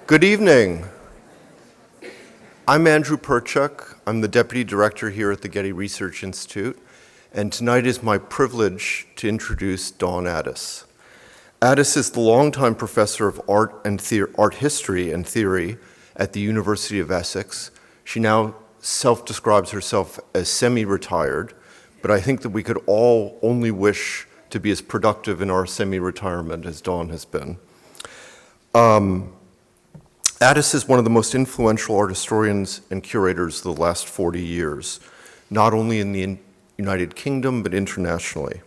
Good evening. I'm Andrew Perchuk. I'm the Deputy Director here at the Getty Research Institute, and tonight is my privilege to introduce Dawn Addis. Addis is the longtime professor of art history and theory at the University of Essex. She now self-describes herself as semi-retired, but I think that we could all only wish to be as productive in our semi-retirement as Dawn has been. Addis is one of the most influential art historians and curators of the last 40 years, not only in the United Kingdom, but internationally.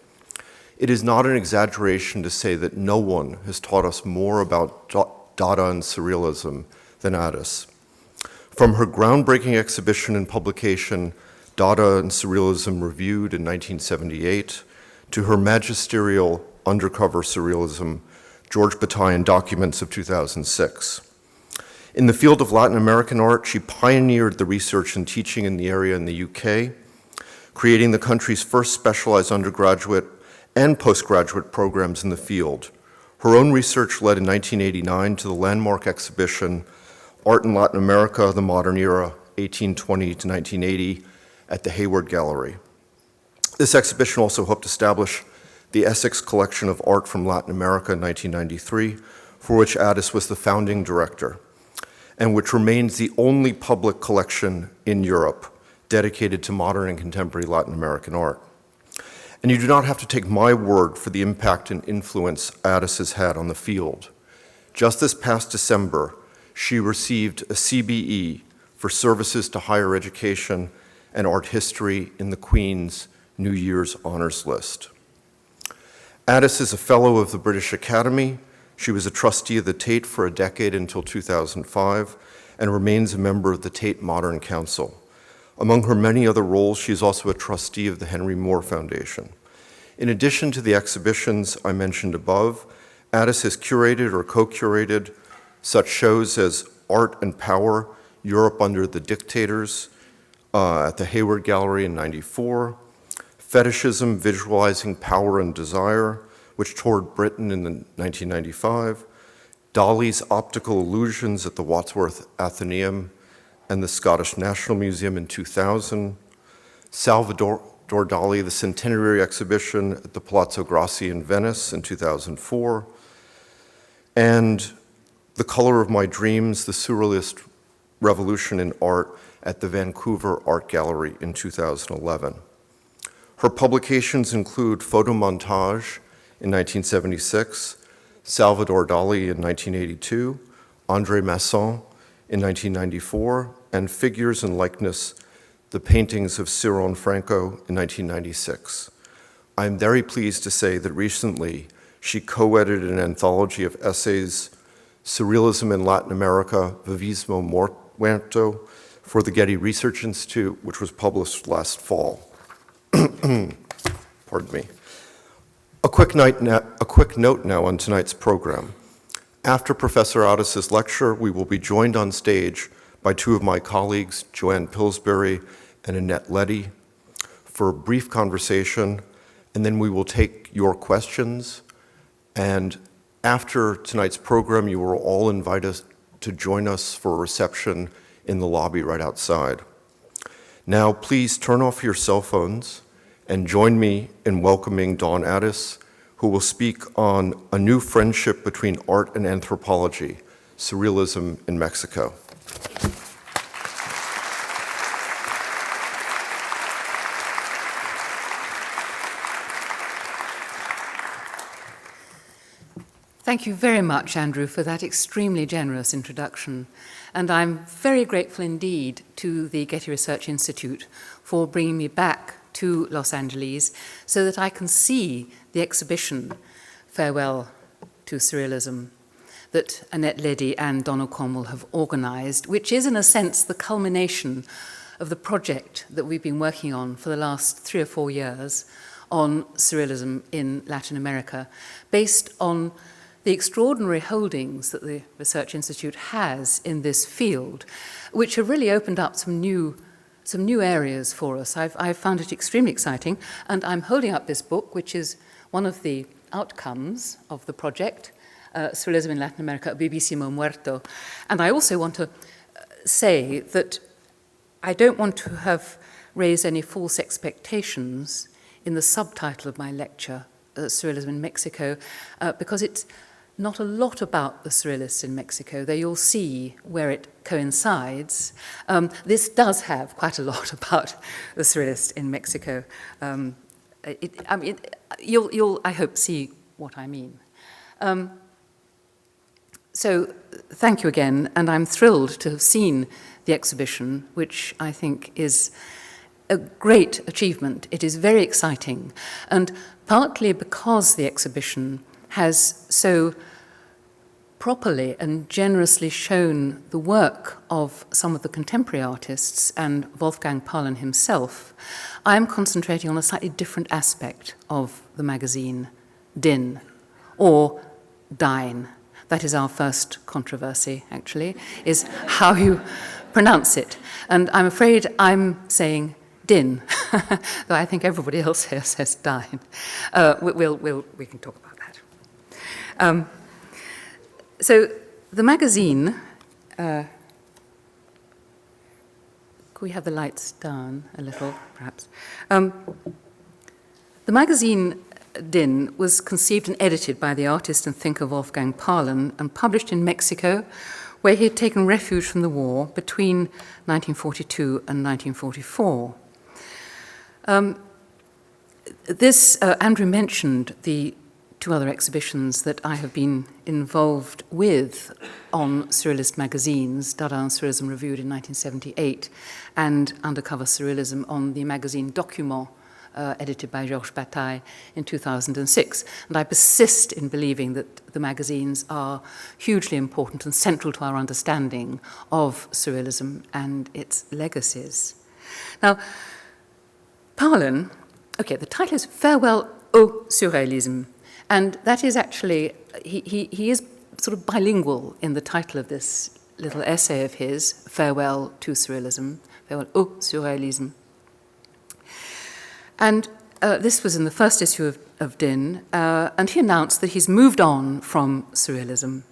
It is not an exaggeration to say that no one has taught us more about Dada and Surrealism than Addis. From her groundbreaking exhibition and publication, Dada and Surrealism Reviewed in 1978, to her magisterial Undercover Surrealism, George Bataillon Documents of 2006. In the field of Latin American art, she pioneered the research and teaching in the area in the UK, creating the country's first specialized undergraduate and postgraduate programs in the field. Her own research led in 1989 to the landmark exhibition, Art in Latin America, the Modern Era, 1820 to 1980, at the Hayward Gallery. This exhibition also helped establish the Essex Collection of Art from Latin America in 1993, for which Addis was the founding director, and which remains the only public collection in Europe dedicated to modern and contemporary Latin American art. And you do not have to take my word for the impact and influence Addis has had on the field. Just this past December, she received a CBE for services to higher education and art history in the Queen's New Year's Honours List. Addis is a fellow of the British Academy. She was a trustee of the Tate for a decade until 2005 and remains a member of the Tate Modern Council. Among her many other roles, she is also a trustee of the Henry Moore Foundation. In addition to the exhibitions I mentioned above, Addis has curated or co-curated such shows as Art and Power, Europe Under the Dictators at the Hayward Gallery in '94, Fetishism, Visualizing Power and Desire, which toured Britain in 1995, Dali's Optical Illusions at the Wadsworth Athenaeum and the Scottish National Museum in 2000, Salvador Dali, the Centenary Exhibition at the Palazzo Grassi in Venice in 2004, and The Color of My Dreams, the Surrealist Revolution in Art at the Vancouver Art Gallery in 2011. Her publications include Photomontage in 1976, Salvador Dali in 1982, André Masson in 1994, and Figures and Likeness, the paintings of Ciron Franco in 1996. I'm very pleased to say that recently she co-edited an anthology of essays, Surrealism in Latin America, Vivismo Muerto, for the Getty Research Institute, which was published last fall. Pardon me. A quick note now on tonight's program. After Professor Addis's lecture, we will be joined on stage by two of my colleagues, Joanne Pillsbury and Annette Leddy, for a brief conversation, and then we will take your questions. And after tonight's program, you will all invite us to join us for a reception in the lobby right outside. Now, please turn off your cell phones and join me in welcoming Dawn Addis, who will speak on a new friendship between art and anthropology, Surrealism in Mexico. Thank you very much, Andrew, for that extremely generous introduction. And I'm very grateful indeed to the Getty Research Institute for bringing me back to Los Angeles so that I can see the exhibition, Farewell to Surrealism, that Annette Leddy and Donald Cornwell have organized, which is in a sense the culmination of the project that we've been working on for the last 3 or 4 years on surrealism in Latin America, based on the extraordinary holdings that the Research Institute has in this field, which have really opened up some new areas for us. I've found it extremely exciting, and I'm holding up this book, which is one of the outcomes of the project, Surrealism in Latin America, Vivísimo Muerto. And I also want to say that I don't want to have raised any false expectations in the subtitle of my lecture, Surrealism in Mexico, because it's not a lot about the Surrealists in Mexico, though you'll see where it coincides. This does have quite a lot about the Surrealists in Mexico. You'll, I hope, see what I mean. So thank you again, and I'm thrilled to have seen the exhibition, which I think is a great achievement. It is very exciting, and partly because the exhibition has so properly and generously shown the work of some of the contemporary artists and Wolfgang Paalen himself, I am concentrating on a slightly different aspect of the magazine, Din, or Dine. That is our first controversy, actually, is how you pronounce it. And I'm afraid I'm saying Din, though I think everybody else here says Dine. We can talk about that. So the magazine, could we have the lights down a little, perhaps? The magazine Din was conceived and edited by the artist and thinker Wolfgang Paalen and published in Mexico, where he had taken refuge from the war between 1942 and 1944. Andrew mentioned the two other exhibitions that I have been involved with on Surrealist magazines, Dada and Surrealism Reviewed in 1978, and Undercover Surrealism on the magazine Document, edited by Georges Bataille in 2006. And I persist in believing that the magazines are hugely important and central to our understanding of Surrealism and its legacies. Now, Paalen, okay, the title is Farewell au Surrealisme, and that is actually, he is sort of bilingual in the title of this little essay of his, Farewell to Surrealism, Farewell au Surrealisme. And this was in the first issue of Din, and he announced that he's moved on from Surrealism.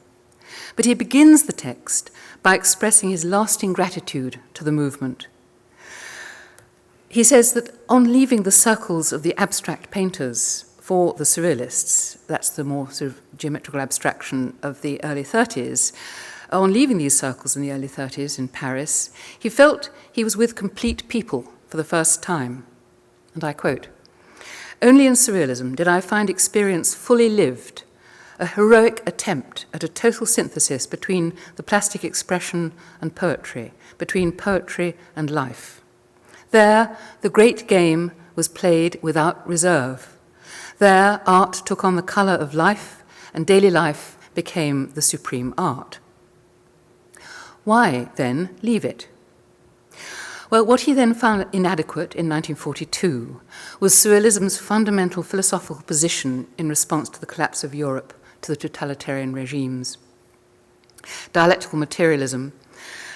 But he begins the text by expressing his lasting gratitude to the movement. He says that on leaving the circles of the abstract painters for the Surrealists, that's the more sort of geometrical abstraction of the early 30s, on leaving these circles in the early 30s in Paris, he felt he was with complete people for the first time. And I quote, "Only in Surrealism did I find experience fully lived, a heroic attempt at a total synthesis between the plastic expression and poetry, between poetry and life. There, the great game was played without reserve. There, art took on the color of life, and daily life became the supreme art." Why, then, leave it? Well, what he then found inadequate in 1942 was Surrealism's fundamental philosophical position in response to the collapse of Europe to the totalitarian regimes. Dialectical materialism,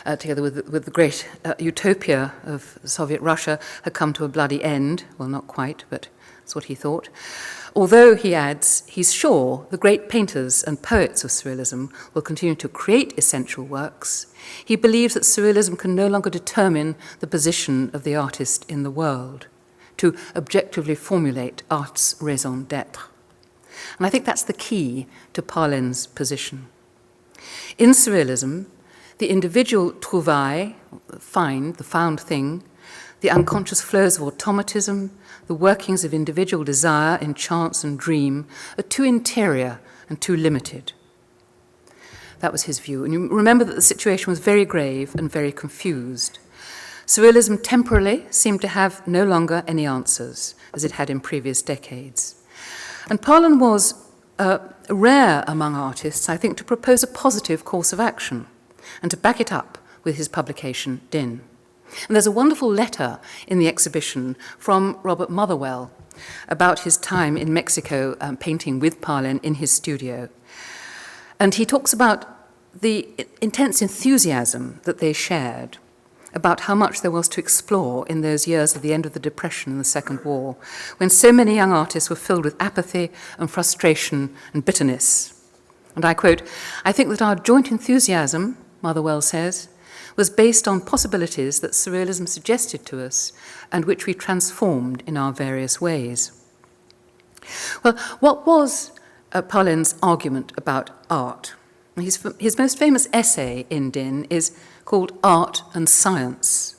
together with the great utopia of Soviet Russia, had come to a bloody end. Well, not quite, but that's what he thought. Although, he adds, he's sure the great painters and poets of Surrealism will continue to create essential works, he believes that Surrealism can no longer determine the position of the artist in the world, to objectively formulate art's raison d'être. And I think that's the key to Paalen's position. In Surrealism, the individual trouvaille, the found thing, the unconscious flows of automatism, the workings of individual desire in chance and dream are too interior and too limited. That was his view. And you remember that the situation was very grave and very confused. Surrealism temporarily seemed to have no longer any answers, as it had in previous decades. And Paalen was rare among artists, I think, to propose a positive course of action and to back it up with his publication, Din. And there's a wonderful letter in the exhibition from Robert Motherwell about his time in Mexico painting with Paalen in his studio. And he talks about the intense enthusiasm that they shared, about how much there was to explore in those years of the end of the Depression and the Second War, when so many young artists were filled with apathy and frustration and bitterness. And I quote, "I think that our joint enthusiasm," Motherwell says, "was based on possibilities that Surrealism suggested to us and which we transformed in our various ways." Well, what was Paulin's argument about art? His most famous essay in Din is called Art and Science.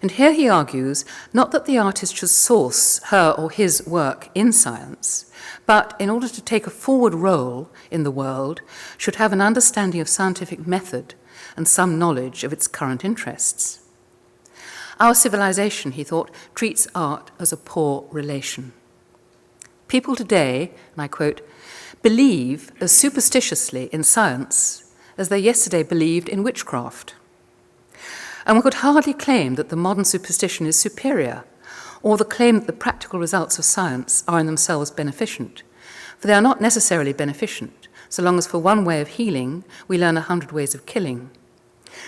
And here he argues not that the artist should source her or his work in science, but in order to take a forward role in the world, should have an understanding of scientific method and some knowledge of its current interests. Our civilization, he thought, treats art as a poor relation. People today, and I quote, believe as superstitiously in science as they yesterday believed in witchcraft. And one could hardly claim that the modern superstition is superior, or the claim that the practical results of science are in themselves beneficent, for they are not necessarily beneficent, so long as for one way of healing we learn 100 ways of killing,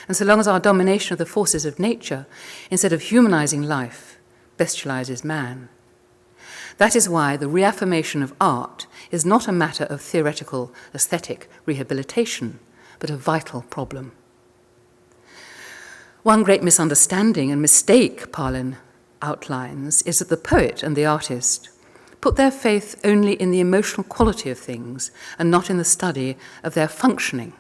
and so long as our domination of the forces of nature, instead of humanizing life, bestializes man. That is why the reaffirmation of art is not a matter of theoretical aesthetic rehabilitation, but a vital problem. One great misunderstanding and mistake Paulin outlines is that the poet and the artist put their faith only in the emotional quality of things and not in the study of their functioning.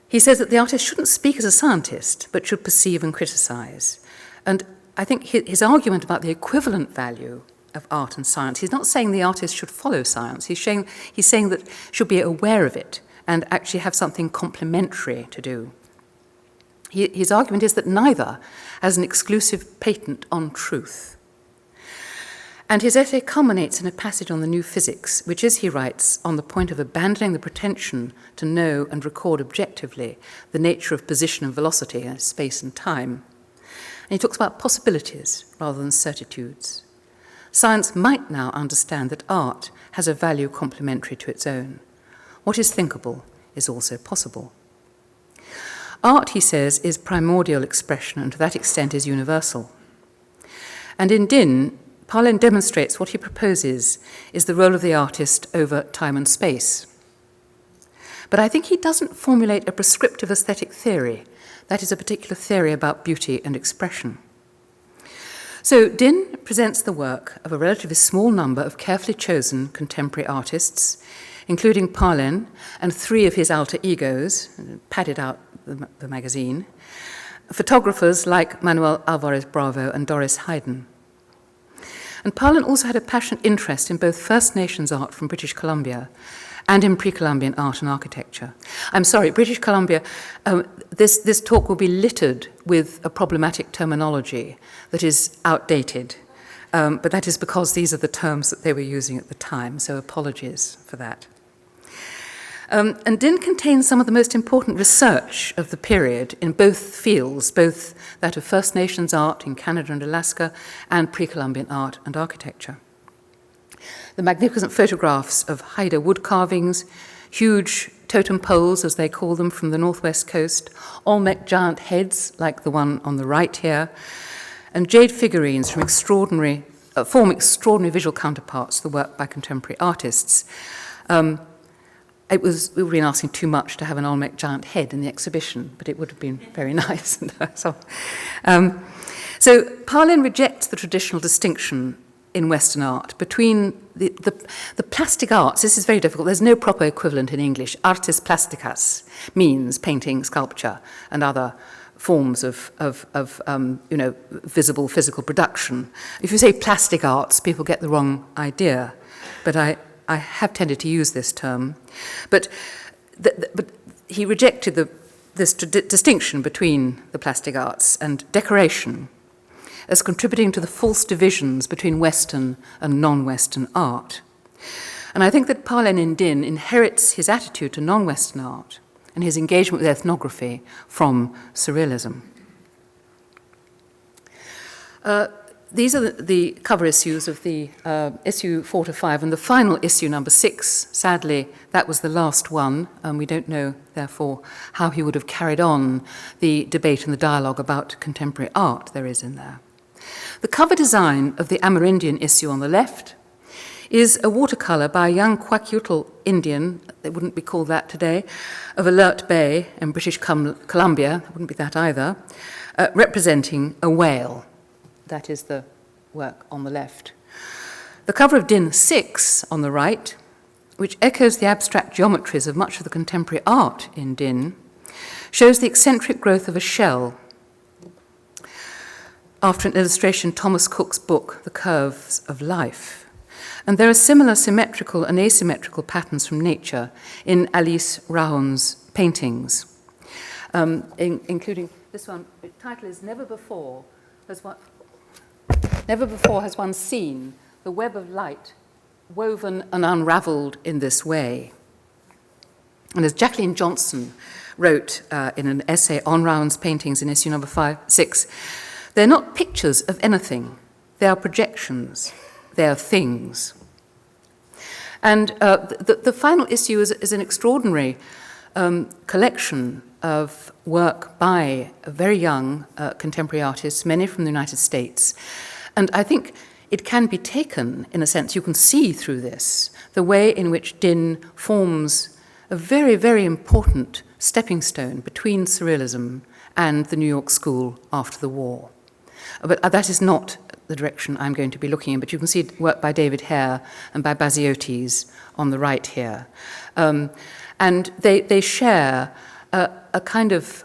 He says that the artist shouldn't speak as a scientist, but should perceive and criticize. And I think his argument about the equivalent value of art and science, he's not saying the artist should follow science, he's saying that should be aware of it and actually have something complementary to do. His argument is that neither has an exclusive patent on truth. And his essay culminates in a passage on the new physics, which is, he writes, on the point of abandoning the pretension to know and record objectively the nature of position and velocity, space and time. And he talks about possibilities rather than certitudes. Science might now understand that art has a value complementary to its own. What is thinkable is also possible. Art, he says, is primordial expression and to that extent is universal. And in Din, Paulin demonstrates what he proposes is the role of the artist over time and space. But I think he doesn't formulate a prescriptive aesthetic theory, that is a particular theory about beauty and expression. So Din presents the work of a relatively small number of carefully chosen contemporary artists, including Paulin and 3 of his alter egos, padded out the magazine, photographers like Manuel Alvarez Bravo and Doris Hayden. And Paulin also had a passionate interest in both First Nations art from British Columbia and in pre-Columbian art and architecture. I'm sorry, British Columbia, this talk will be littered with a problematic terminology that is outdated, but that is because these are the terms that they were using at the time, so apologies for that. And Din contains some of the most important research of the period in both fields, both that of First Nations art in Canada and Alaska and pre-Columbian art and architecture. The magnificent photographs of Haida wood carvings, huge totem poles, as they call them, from the northwest coast, Olmec giant heads, like the one on the right here, and jade figurines from form extraordinary visual counterparts to the work by contemporary artists. We would have been asking too much to have an Olmec giant head in the exhibition, but it would have been very nice. So Paulin rejects the traditional distinction in Western art between the plastic arts. This is very difficult. There's no proper equivalent in English. Artes plásticas means painting, sculpture, and other forms of visible physical production. If you say plastic arts, people get the wrong idea, but I have tended to use this term. But he rejected this distinction between the plastic arts and decoration as contributing to the false divisions between Western and non-Western art. And I think that Paulin in Din inherits his attitude to non-Western art and his engagement with ethnography from Surrealism. These are the cover issues of the issue 4 to 5, and the final issue, number 6. Sadly, that was the last one, and we don't know, therefore, how he would have carried on the debate and the dialogue about contemporary art there is in there. The cover design of the Amerindian issue on the left is a watercolour by a young Kwakiutl Indian, they wouldn't be called that today, of Alert Bay in British Columbia, wouldn't be that either, representing a whale. That is the work on the left. The cover of Din 6 on the right, which echoes the abstract geometries of much of the contemporary art in Din, shows the eccentric growth of a shell after an illustration in Thomas Cook's book, The Curves of Life. And there are similar symmetrical and asymmetrical patterns from nature in Alice Rahon's paintings, including this one. The title is Never Before Has One Seen the Web of Light Woven and Unravelled in This Way. And as Jacqueline Johnson wrote in an essay on Rowan's paintings in issue number 6, they're not pictures of anything, they are projections, they are things. And the final issue is an extraordinary collection of work by very young contemporary artists, many from the United States. And I think it can be taken, in a sense, you can see through this, the way in which Din forms a very, very important stepping stone between Surrealism and the New York School after the war. But that is not the direction I'm going to be looking in, but you can see work by David Hare and by Baziotes on the right here. And they share a kind of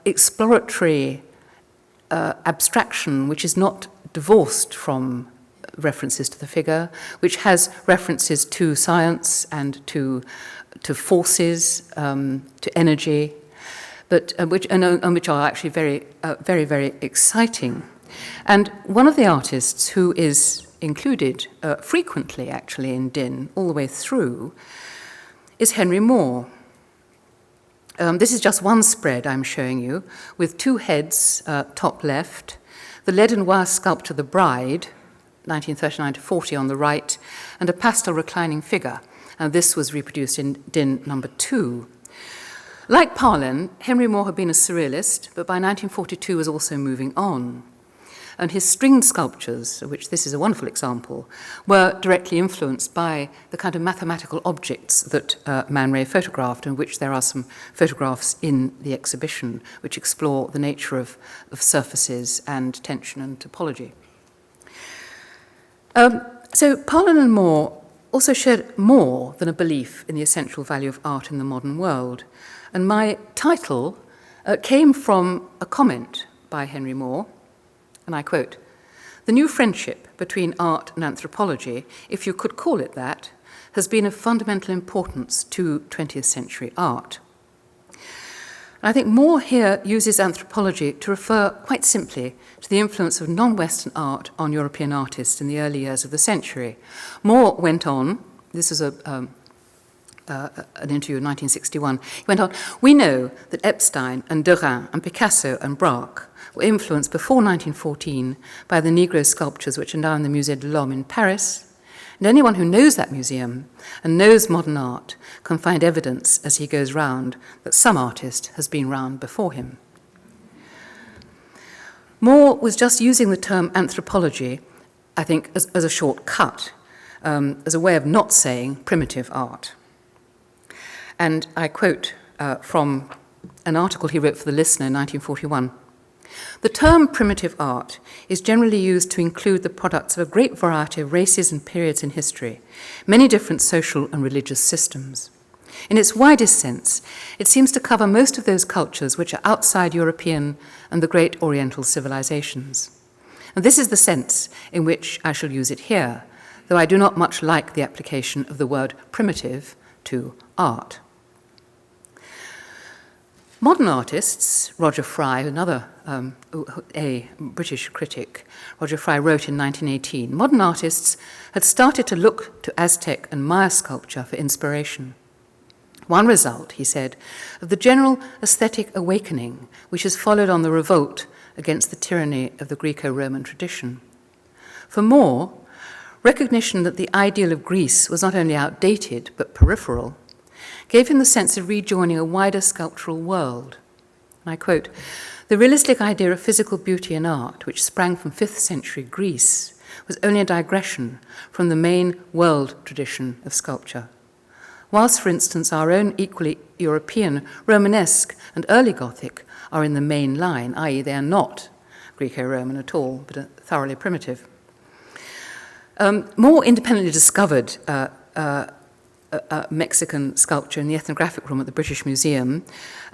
exploratory abstraction which is not divorced from references to the figure, which has references to science and to forces, to energy, but which are actually very, very exciting. And one of the artists who is included frequently, actually, in Din all the way through is Henry Moore. This is just one spread I'm showing you, with two heads, top left, the lead and wire sculpture The Bride, 1939 to 40 on the right, and a pastel reclining figure. And this was reproduced in Din number 2. Like Parlin, Henry Moore had been a surrealist, but by 1942 was also moving on. And his stringed sculptures, of which this is a wonderful example, were directly influenced by the kind of mathematical objects that Man Ray photographed, and which there are some photographs in the exhibition which explore the nature of surfaces and tension and topology. So Parlin and Moore also shared more than a belief in the essential value of art in the modern world. And my title came from a comment by Henry Moore, and I quote, "The new friendship between art and anthropology, if you could call it that, has been of fundamental importance to 20th century art." And I think Moore here uses anthropology to refer quite simply to the influence of non-Western art on European artists in the early years of the century. Moore went on, this is an interview in 1961, he went on, "We know that Epstein and Derain and Picasso and Braque were influenced before 1914 by the Negro sculptures which are now in the Musée de l'Homme in Paris, and anyone who knows that museum and knows modern art can find evidence as he goes round that some artist has been round before him." Moore was just using the term anthropology, I think, as a shortcut, as a way of not saying primitive art. And I quote from an article he wrote for The Listener in 1941. "The term primitive art is generally used to include the products of a great variety of races and periods in history, many different social and religious systems. In its widest sense, it seems to cover most of those cultures which are outside European and the great Oriental civilisations. And this is the sense in which I shall use it here, though I do not much like the application of the word primitive to art." Modern artists, Roger Fry, another a British critic, Roger Fry wrote in 1918, modern artists had started to look to Aztec and Maya sculpture for inspiration. One result, he said, of the general aesthetic awakening which has followed on the revolt against the tyranny of the Greco-Roman tradition. For Moore, recognition that the ideal of Greece was not only outdated but peripheral gave him the sense of rejoining a wider sculptural world. And I quote, "The realistic idea of physical beauty in art, which sprang from 5th century Greece, was only a digression from the main world tradition of sculpture. Whilst, for instance, our own equally European Romanesque and early Gothic are in the main line, i.e. they are not Greco-Roman at all, but thoroughly primitive. More independently discovered Mexican sculpture in the ethnographic room at the British Museum.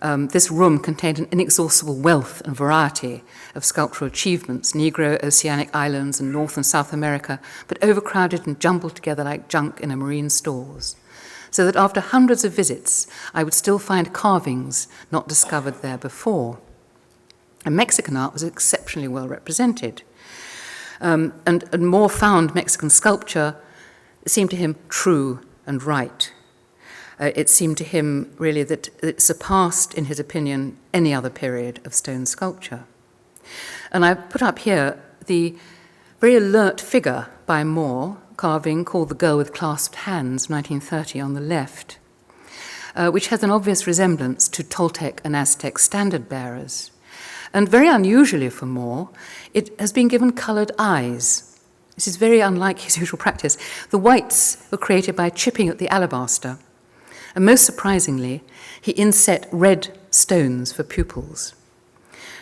This room contained an inexhaustible wealth and variety of sculptural achievements, Negro, Oceanic islands, and North and South America, but overcrowded and jumbled together like junk in a marine stores. So that after hundreds of visits, I would still find carvings not discovered there before. And Mexican art was exceptionally well represented. And more found Mexican sculpture seemed to him true and right. It seemed to him really that it surpassed, in his opinion, any other period of stone sculpture. And I put up here the very alert figure by Moore, carving called The Girl with Clasped Hands, 1930, on the left, which has an obvious resemblance to Toltec and Aztec standard bearers. And very unusually for Moore, it has been given coloured eyes. This is very unlike his usual practice. The whites were created by chipping at the alabaster. And most surprisingly, he inset red stones for pupils.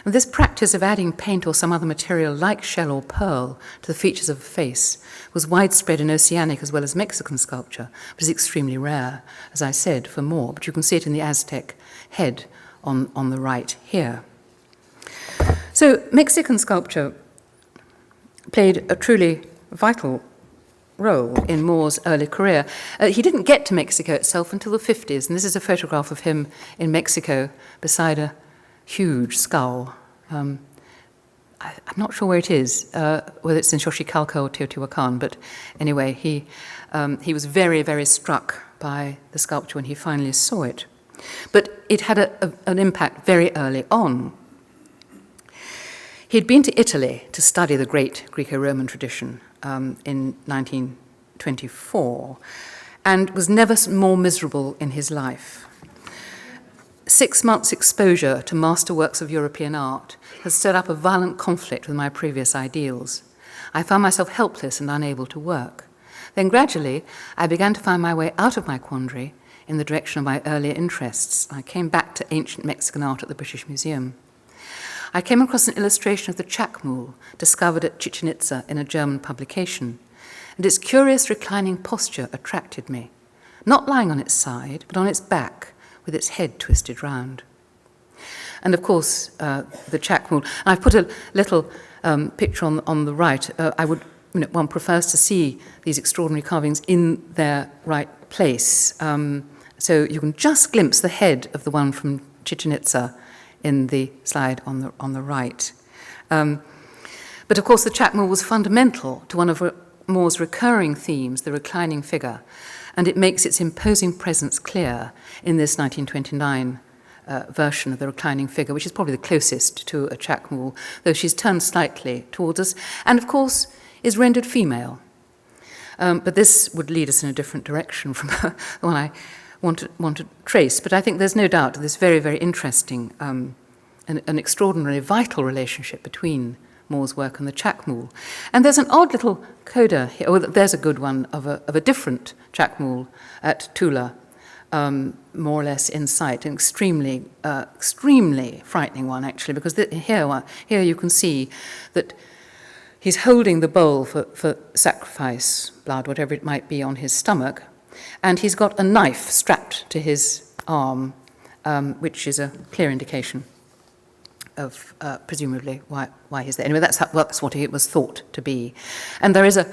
And this practice of adding paint or some other material like shell or pearl to the features of a face was widespread in Oceanic as well as Mexican sculpture, but is extremely rare, as I said, for Moore. But you can see it in the Aztec head on the right here. So Mexican sculpture played a truly vital role in Moore's early career. He didn't get to Mexico itself until the 50s, and this is a photograph of him in Mexico beside a huge skull. I'm not sure where it is, whether it's in Xochicalco or Teotihuacan, but anyway, he was very, very struck by the sculpture when he finally saw it. But it had an impact very early on. He'd been to Italy to study the great Greco-Roman tradition in 1924 and was never more miserable in his life. 6 months' exposure to masterworks of European art has stirred up a violent conflict with my previous ideals. I found myself helpless and unable to work. Then gradually, I began to find my way out of my quandary in the direction of my earlier interests. I came back to ancient Mexican art at the British Museum. I came across an illustration of the chacmool discovered at Chichen Itza in a German publication, and its curious reclining posture attracted me, not lying on its side, but on its back, with its head twisted round. And of course, the chacmool. I've put a little picture on the right. One prefers to see these extraordinary carvings in their right place. So you can just glimpse the head of the one from Chichen Itza in the slide on the right. But of course, the chacmool was fundamental to one of Moore's recurring themes, the reclining figure, and it makes its imposing presence clear in this 1929 version of the reclining figure, which is probably the closest to a chacmool, though she's turned slightly towards us, and of course is rendered female. But this would lead us in a different direction from the one I want to trace. But I think there's no doubt this very, very interesting, an extraordinarily vital relationship between Moore's work and the chacmool. And there's an odd little coda here. Oh, there's a good one of a different chacmool at Tula, more or less in sight, an extremely frightening one, actually, because here you can see that he's holding the bowl for sacrifice, blood, whatever it might be, on his stomach, and he's got a knife strapped to his arm, which is a clear indication of presumably why he's there. Anyway, that's what it was thought to be. And there is a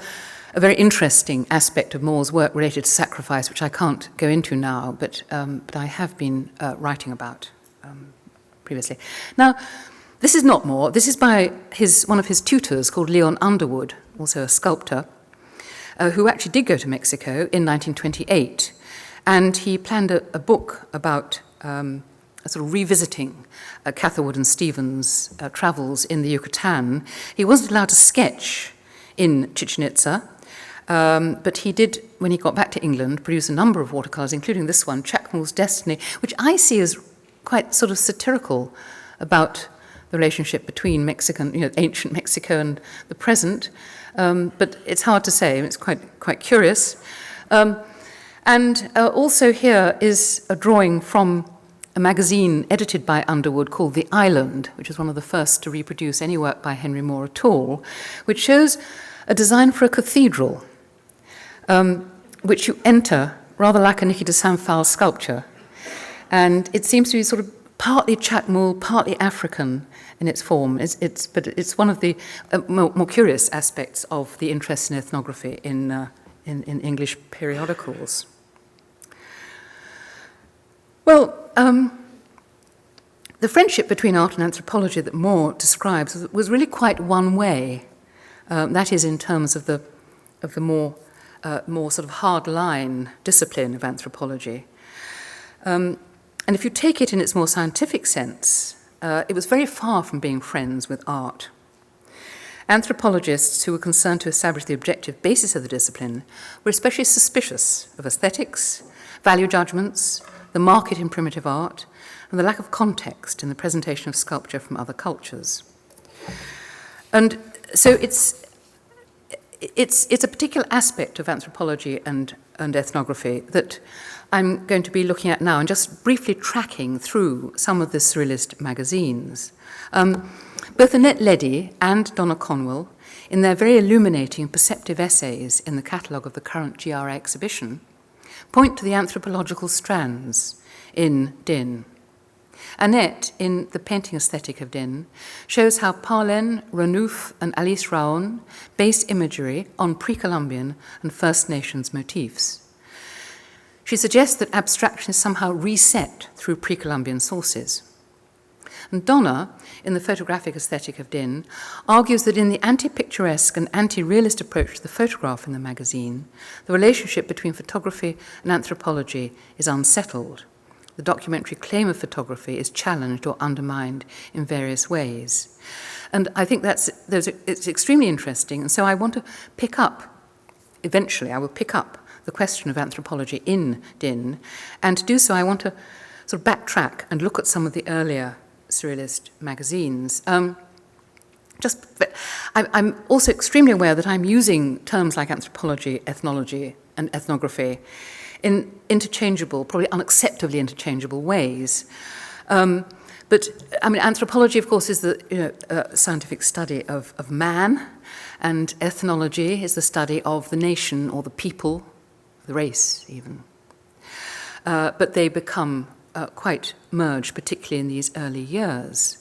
very interesting aspect of Moore's work related to sacrifice, which I can't go into now, but I have been writing about previously. Now, this is not Moore. This is by one of his tutors called Leon Underwood, also a sculptor, who actually did go to Mexico in 1928. And he planned a book about sort of revisiting Catherwood and Stevens' travels in the Yucatan. He wasn't allowed to sketch in Chichen Itza, but he did, when he got back to England, produce a number of watercolours, including this one, Chacmool's Destiny, which I see as quite sort of satirical about the relationship between ancient Mexico and the present. but it's hard to say. It's quite curious. And also here is a drawing from a magazine edited by Underwood called The Island, which is one of the first to reproduce any work by Henry Moore at all, which shows a design for a cathedral, which you enter rather like a Niki de Saint-Phal sculpture. And it seems to be sort of partly Chacmool, partly African in its form. But it's one of the more curious aspects of the interest in ethnography in English periodicals. Well, the friendship between art and anthropology that Moore describes was really quite one way. That is, in terms of the more sort of hard-line discipline of anthropology. And if you take it in its more scientific sense, it was very far from being friends with art. Anthropologists who were concerned to establish the objective basis of the discipline were especially suspicious of aesthetics, value judgments, the market in primitive art, and the lack of context in the presentation of sculpture from other cultures. And so it's a particular aspect of anthropology and ethnography that I'm going to be looking at now and just briefly tracking through some of the Surrealist magazines. Both Annette Leddy and Donna Conwell, in their very illuminating and perceptive essays in the catalogue of the current GRA exhibition, point to the anthropological strands in Din. Annette, in The Painting Aesthetic of Din, shows how Parlen, Renouf, and Alice Raon base imagery on pre-Columbian and First Nations motifs. She suggests that abstraction is somehow reset through pre-Columbian sources. And Donna, in The Photographic Aesthetic of Din, argues that in the anti-picturesque and anti-realist approach to the photograph in the magazine, the relationship between photography and anthropology is unsettled. The documentary claim of photography is challenged or undermined in various ways. And I think it's extremely interesting, and so I want to pick up, eventually I will pick up the question of anthropology in Din, and to do so I want to sort of backtrack and look at some of the earlier Surrealist magazines. I'm also extremely aware that I'm using terms like anthropology, ethnology, and ethnography in interchangeable, probably unacceptably interchangeable ways. But I mean, anthropology, of course, is the scientific study of man, and ethnology is the study of the nation or the people, the race even. But they become quite merged, particularly in these early years.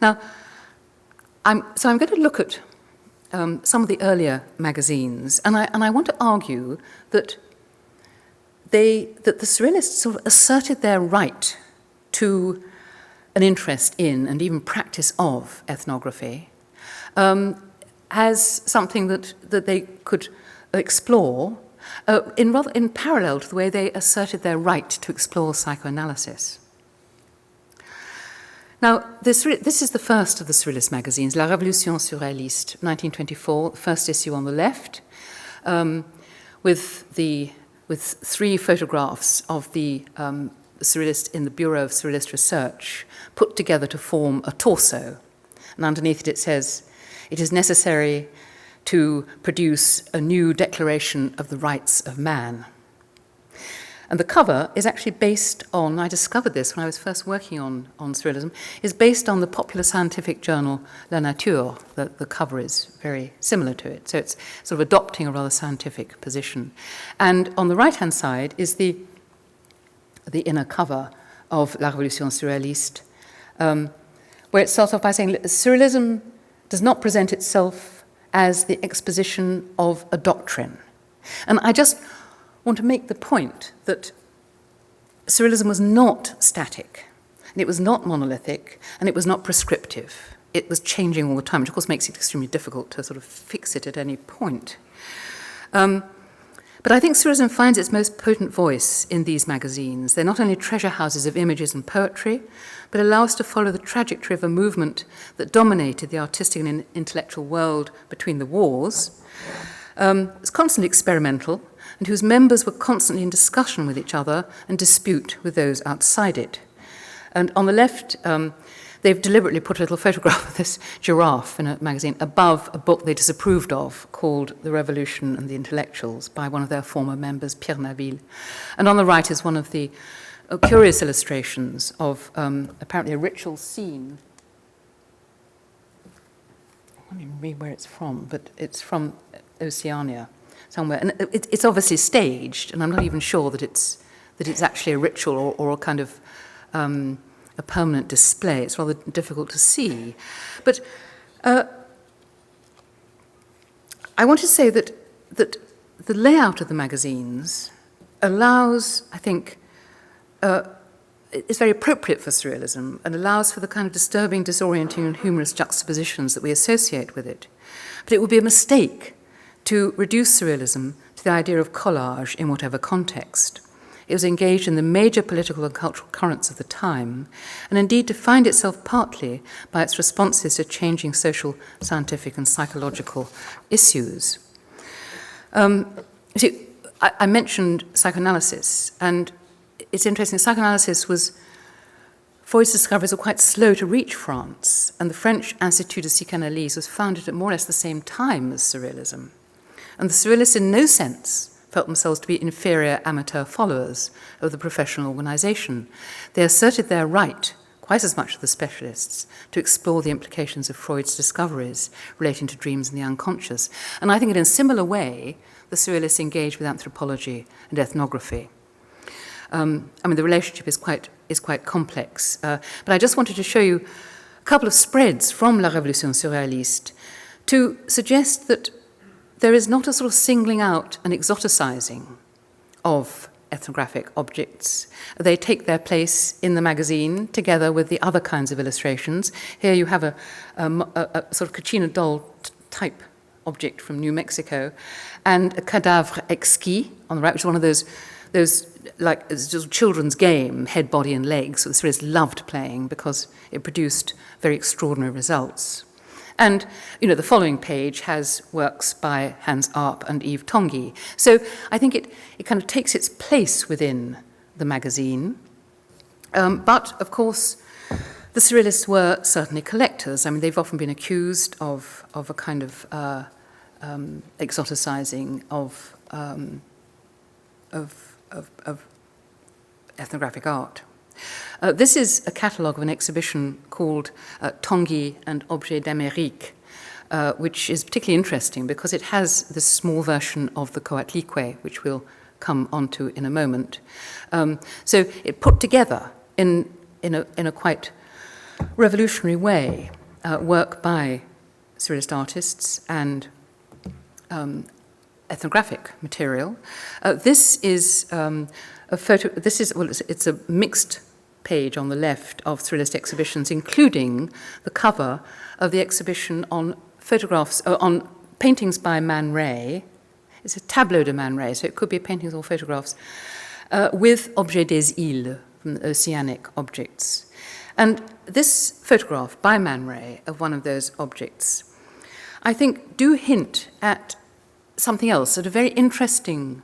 Now, I'm going to look at some of the earlier magazines, and I want to argue that the Surrealists sort of asserted their right to an interest in and even practice of ethnography as something that they could explore in parallel to the way they asserted their right to explore psychoanalysis. Now, this is the first of the Surrealist magazines, La Revolution Surréaliste, 1924, the first issue on the left, with three photographs of the Surrealist in the Bureau of Surrealist Research put together to form a torso. And underneath it says, "It is necessary to produce a new declaration of the rights of man." And the cover is actually based on, I discovered this when I was first working on Surrealism, is based on the popular scientific journal La Nature. The cover is very similar to it, so it's sort of adopting a rather scientific position. And on the right-hand side is the inner cover of La Revolution Surréaliste, where it starts off by saying, Surrealism does not present itself as the exposition of a doctrine. And I just want to make the point that Surrealism was not static, and it was not monolithic, and it was not prescriptive. It was changing all the time, which of course makes it extremely difficult to sort of fix it at any point. But I think Surrealism finds its most potent voice in these magazines. They're not only treasure houses of images and poetry, but allow us to follow the trajectory of a movement that dominated the artistic and intellectual world between the wars. It's constantly experimental, and whose members were constantly in discussion with each other and dispute with those outside it. And on the left, they've deliberately put a little photograph of this giraffe in a magazine above a book they disapproved of called The Revolution and the Intellectuals by one of their former members, Pierre Naville. And on the right is one of the curious illustrations of apparently a ritual scene. I can't even read where it's from, but it's from Oceania somewhere. And it's obviously staged, and I'm not even sure that it's actually a ritual or a kind of a permanent display. It's rather difficult to see. But I want to say that the layout of the magazines allows, I think, it's very appropriate for surrealism and allows for the kind of disturbing, disorienting, and humorous juxtapositions that we associate with it. But it would be a mistake to reduce surrealism to the idea of collage in whatever context. It was engaged in the major political and cultural currents of the time, and indeed defined itself partly by its responses to changing social, scientific, and psychological issues. See, I mentioned psychoanalysis, and it's interesting, psychoanalysis was, Freud's discoveries were quite slow to reach France, and the French Institut de Psychanalyse was founded at more or less the same time as surrealism. And the surrealists in no sense felt themselves to be inferior amateur followers of the professional organization. They asserted their right, quite as much as the specialists, to explore the implications of Freud's discoveries relating to dreams and the unconscious. And I think in a similar way, the surrealists engaged with anthropology and ethnography. The relationship is quite complex. But I just wanted to show you a couple of spreads from La Révolution surréaliste to suggest that there is not a sort of singling out and exoticizing of ethnographic objects. They take their place in the magazine together with the other kinds of illustrations. Here you have a sort of Kachina doll type object from New Mexico, and a cadavre exquis on the right, which is one of those like it's just a children's game, head, body, and legs. So the surrealists loved playing because it produced very extraordinary results. And, the following page has works by Hans Arp and Yves Tanguy. So I think it kind of takes its place within the magazine. But, of course, the surrealists were certainly collectors. I mean, they've often been accused of a kind of exoticizing of ethnographic art. This is a catalogue of an exhibition called Tanguy and Objets d'Amérique, which is particularly interesting because it has this small version of the Coatlicue, which we'll come onto in a moment. So it put together in a quite revolutionary way work by surrealist artists and ethnographic material. This is a photo. It's a mixed page on the left of surrealist exhibitions, including the cover of the exhibition on photographs, on paintings by Man Ray. It's a tableau de Man Ray, so it could be paintings or photographs, with Objets des Îles, from the oceanic objects. And this photograph by Man Ray of one of those objects, I think, do hint at something else, at a very interesting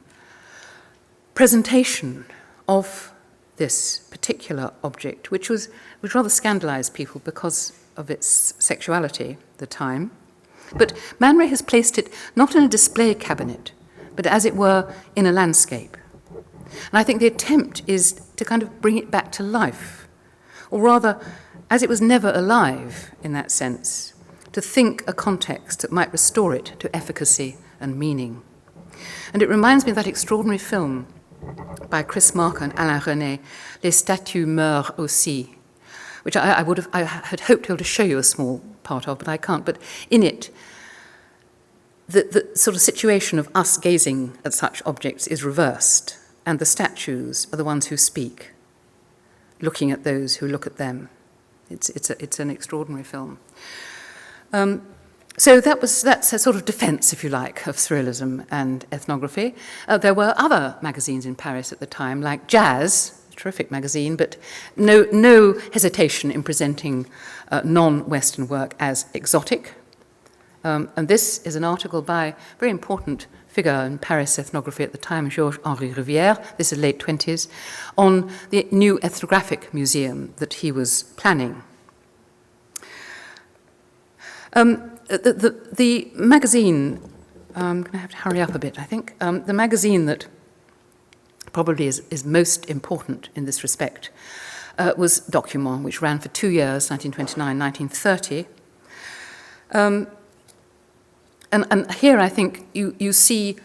presentation of this particular object, which rather scandalized people because of its sexuality at the time. But Man Ray has placed it not in a display cabinet, but as it were in a landscape. And I think the attempt is to kind of bring it back to life, or rather, as it was never alive in that sense, to think a context that might restore it to efficacy and meaning. And it reminds me of that extraordinary film by Chris Marker and Alain René, Les statues meurent aussi, which I had hoped to be able to show you a small part of, but I can't. But in it, the sort of situation of us gazing at such objects is reversed, and the statues are the ones who speak, looking at those who look at them. It's an extraordinary film. So that's a sort of defense, if you like, of surrealism and ethnography. There were other magazines in Paris at the time, like Jazz, a terrific magazine, but no hesitation in presenting non-Western work as exotic. And this is an article by a very important figure in Paris ethnography at the time, Georges-Henri Rivière, this is late 20s, on the new ethnographic museum that he was planning. The magazine, I'm going to have to hurry up a bit, I think. The magazine that probably is most important in this respect was Document, which ran for 2 years, 1929-1930. And here I think you see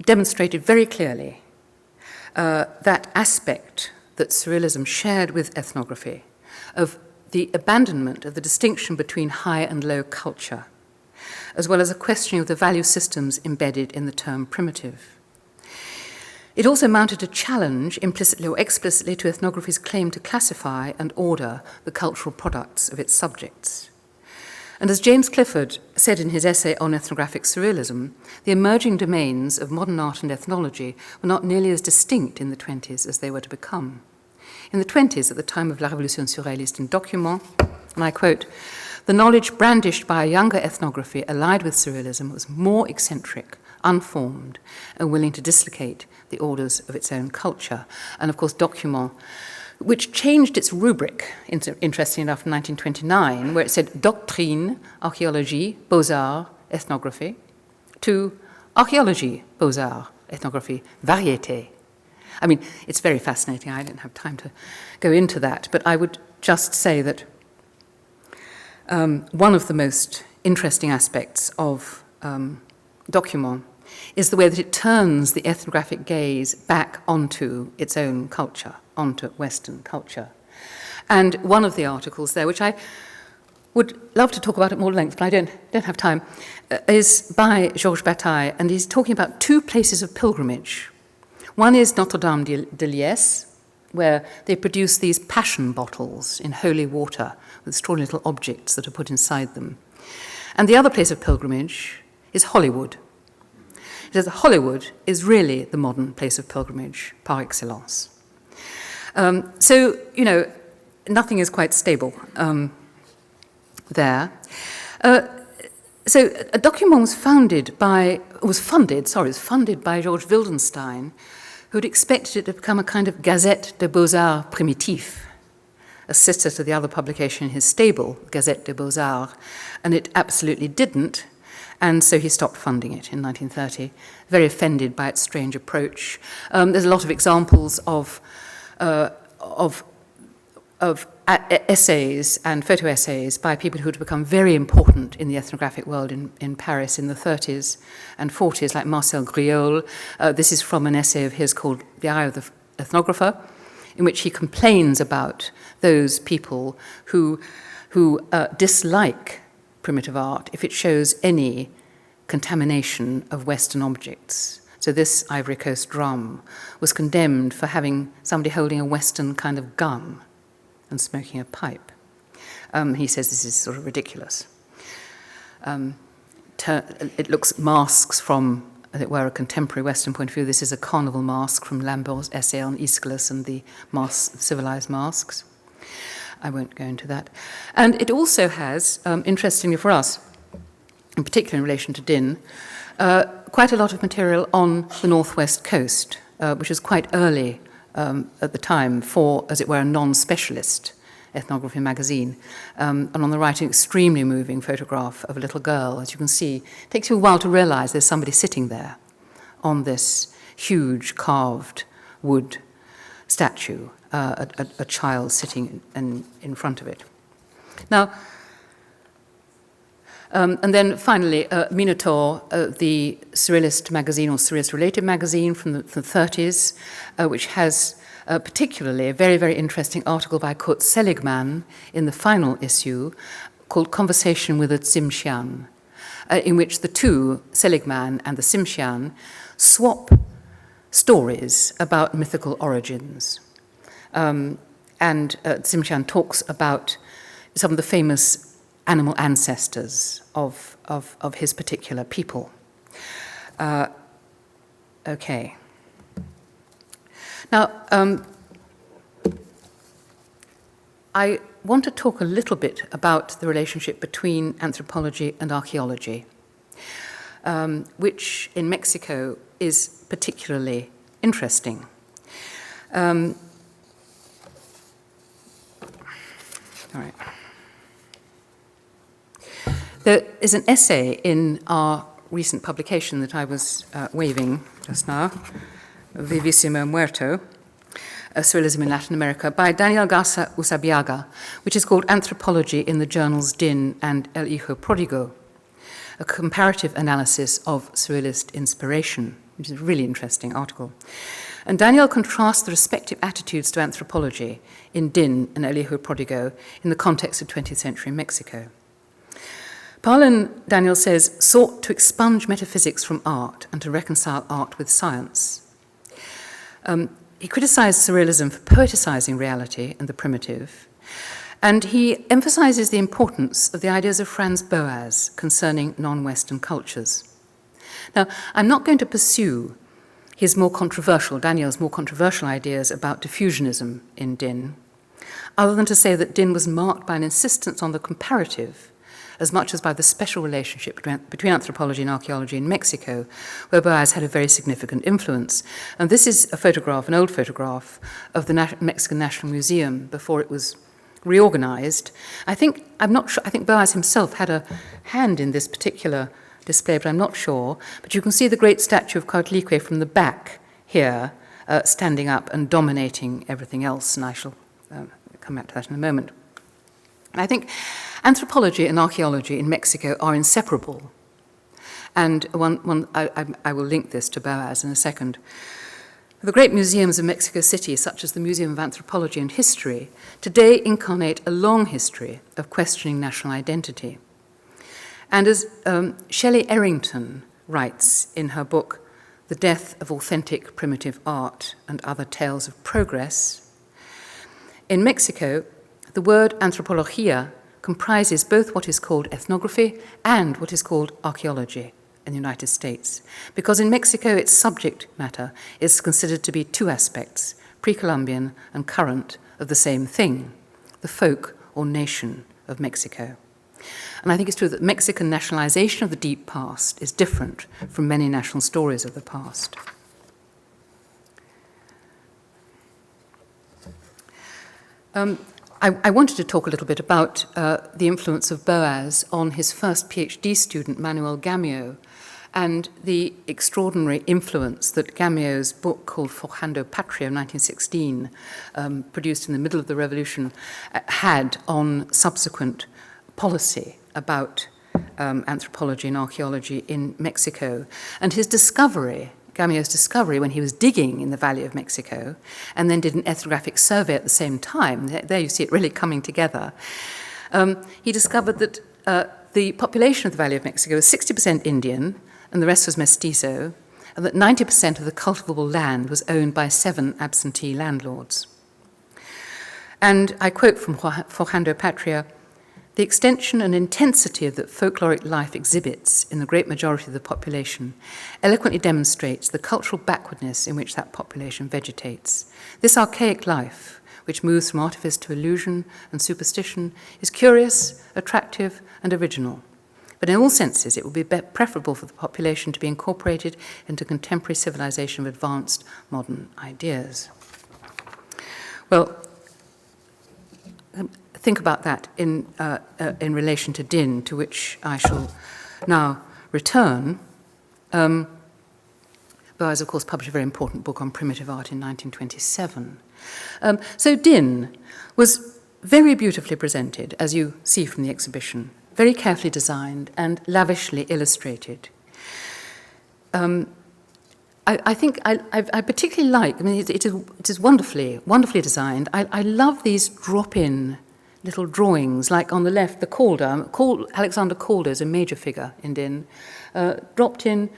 demonstrated very clearly that aspect that Surrealism shared with ethnography of the abandonment of the distinction between high and low culture, as well as a questioning of the value systems embedded in the term primitive. It also mounted a challenge, implicitly or explicitly, to ethnography's claim to classify and order the cultural products of its subjects. And as James Clifford said in his essay on ethnographic surrealism, the emerging domains of modern art and ethnology were not nearly as distinct in the 20s as they were to become. In the 20s, at the time of La Revolution surréaliste in Document, and I quote, "The knowledge brandished by a younger ethnography allied with surrealism was more eccentric, unformed, and willing to dislocate the orders of its own culture." And of course, Document, which changed its rubric, interestingly enough, in 1929, where it said Doctrine, Archaeology, Beaux-Arts, Ethnography, to Archaeology, Beaux-Arts, Ethnography, Variété. I mean, it's very fascinating. I didn't have time to go into that, but I would just say that one of the most interesting aspects of Document is the way that it turns the ethnographic gaze back onto its own culture, onto Western culture. And one of the articles there, which I would love to talk about at more length, but I don't have time, is by Georges Bataille, and he's talking about two places of pilgrimage. One is Notre-Dame de Liesse, where they produce these passion bottles in holy water with extraordinary little objects that are put inside them. And the other place of pilgrimage is Hollywood. He says Hollywood is really the modern place of pilgrimage par excellence. So, you know, nothing is quite stable there. So a Document was funded by Georges Wildenstein, who had expected it to become a kind of Gazette des Beaux-Arts primitif, a sister to the other publication in his stable, Gazette des Beaux-Arts, and it absolutely didn't, and so he stopped funding it in 1930, very offended by its strange approach. There's a lot of examples of essays and photo essays by people who had become very important in the ethnographic world in Paris in the 30s and 40s, like Marcel Griol. This is from an essay of his called The Eye of the Ethnographer, in which he complains about those people who dislike primitive art if it shows any contamination of Western objects. So this Ivory Coast drum was condemned for having somebody holding a Western kind of gun and smoking a pipe. He says this is sort of ridiculous. It looks masks from, as it were, a contemporary Western point of view. This is a carnival mask from Lambert's essay on Aeschylus and the civilized masks. I won't go into that. And it also has, interestingly for us, in particular in relation to Din, quite a lot of material on the northwest coast, which was quite early at the time for, as it were, a non-specialist ethnography magazine. And on the right, an extremely moving photograph of a little girl. As you can see, it takes you a while to realize there's somebody sitting there on this huge carved wood statue, a child sitting in front of it. Now, and then finally, Minotaur, the Surrealist magazine or Surrealist-related magazine from the 30s, which has particularly a very, very interesting article by Kurt Seligman in the final issue called Conversation with a Tsimshian, in which the two, Seligman and the Tsimshian, swap stories about mythical origins. And Tsimshian talks about some of the famous animal ancestors of his particular people. Okay. Now, I want to talk a little bit about the relationship between anthropology and archaeology, which in Mexico is particularly interesting. All right. There is an essay in our recent publication that I was waving just now, Vivissimo Muerto, Surrealism in Latin America, by Daniel Garza Usabiaga, which is called Anthropology in the Journals Din and El Hijo Prodigal, a comparative analysis of surrealist inspiration, which is a really interesting article. And Daniel contrasts the respective attitudes to anthropology in Din and El Hijo Prodigal in the context of 20th century Mexico. Palin, Daniel says, sought to expunge metaphysics from art and to reconcile art with science. He criticized surrealism for poeticizing reality and the primitive, and he emphasizes the importance of the ideas of Franz Boas concerning non-Western cultures. Now, I'm not going to pursue Daniel's more controversial ideas about diffusionism in Din, other than to say that Din was marked by an insistence on the comparative as much as by the special relationship between anthropology and archaeology in Mexico, where Boas had a very significant influence. And this is a photograph, an old photograph, of the Mexican National Museum before it was reorganized. I think Boas himself had a hand in this particular display, but I'm not sure. But you can see the great statue of Coatlicue from the back here, standing up and dominating everything else, and I shall come back to that in a moment. I think anthropology and archaeology in Mexico are inseparable. And I will link this to Boas in a second. The great museums of Mexico City, such as the Museum of Anthropology and History, today incarnate a long history of questioning national identity. And as Shelley Errington writes in her book, The Death of Authentic Primitive Art and Other Tales of Progress, in Mexico, the word anthropología comprises both what is called ethnography and what is called archaeology in the United States, because in Mexico its subject matter is considered to be two aspects, pre-Columbian and current, of the same thing, the folk or nation of Mexico. And I think it's true that Mexican nationalization of the deep past is different from many national stories of the past. I wanted to talk a little bit about the influence of Boas on his first PhD student, Manuel Gamio, and the extraordinary influence that Gamio's book called Forjando Patria, 1916, produced in the middle of the Revolution, had on subsequent policy about anthropology and archaeology in Mexico. And his discovery, Gamio's discovery, when he was digging in the Valley of Mexico and then did an ethnographic survey at the same time, there you see it really coming together, he discovered that the population of the Valley of Mexico was 60% Indian and the rest was mestizo, and that 90% of the cultivable land was owned by 7 absentee landlords. And I quote from Forjando Patria, "The extension and intensity of that folkloric life exhibits in the great majority of the population eloquently demonstrates the cultural backwardness in which that population vegetates. This archaic life, which moves from artifice to illusion and superstition, is curious, attractive, and original. But in all senses, it would be preferable for the population to be incorporated into contemporary civilization of advanced modern ideas." Well, think about that in relation to Din, to which I shall now return. Boas, of course, published a very important book on primitive art in 1927. So Din was very beautifully presented, as you see from the exhibition, very carefully designed and lavishly illustrated. I think I particularly like, it is wonderfully designed. I love these drop-in little drawings, like on the left, the Calder. Alexander Calder is a major figure in Din, dropped in,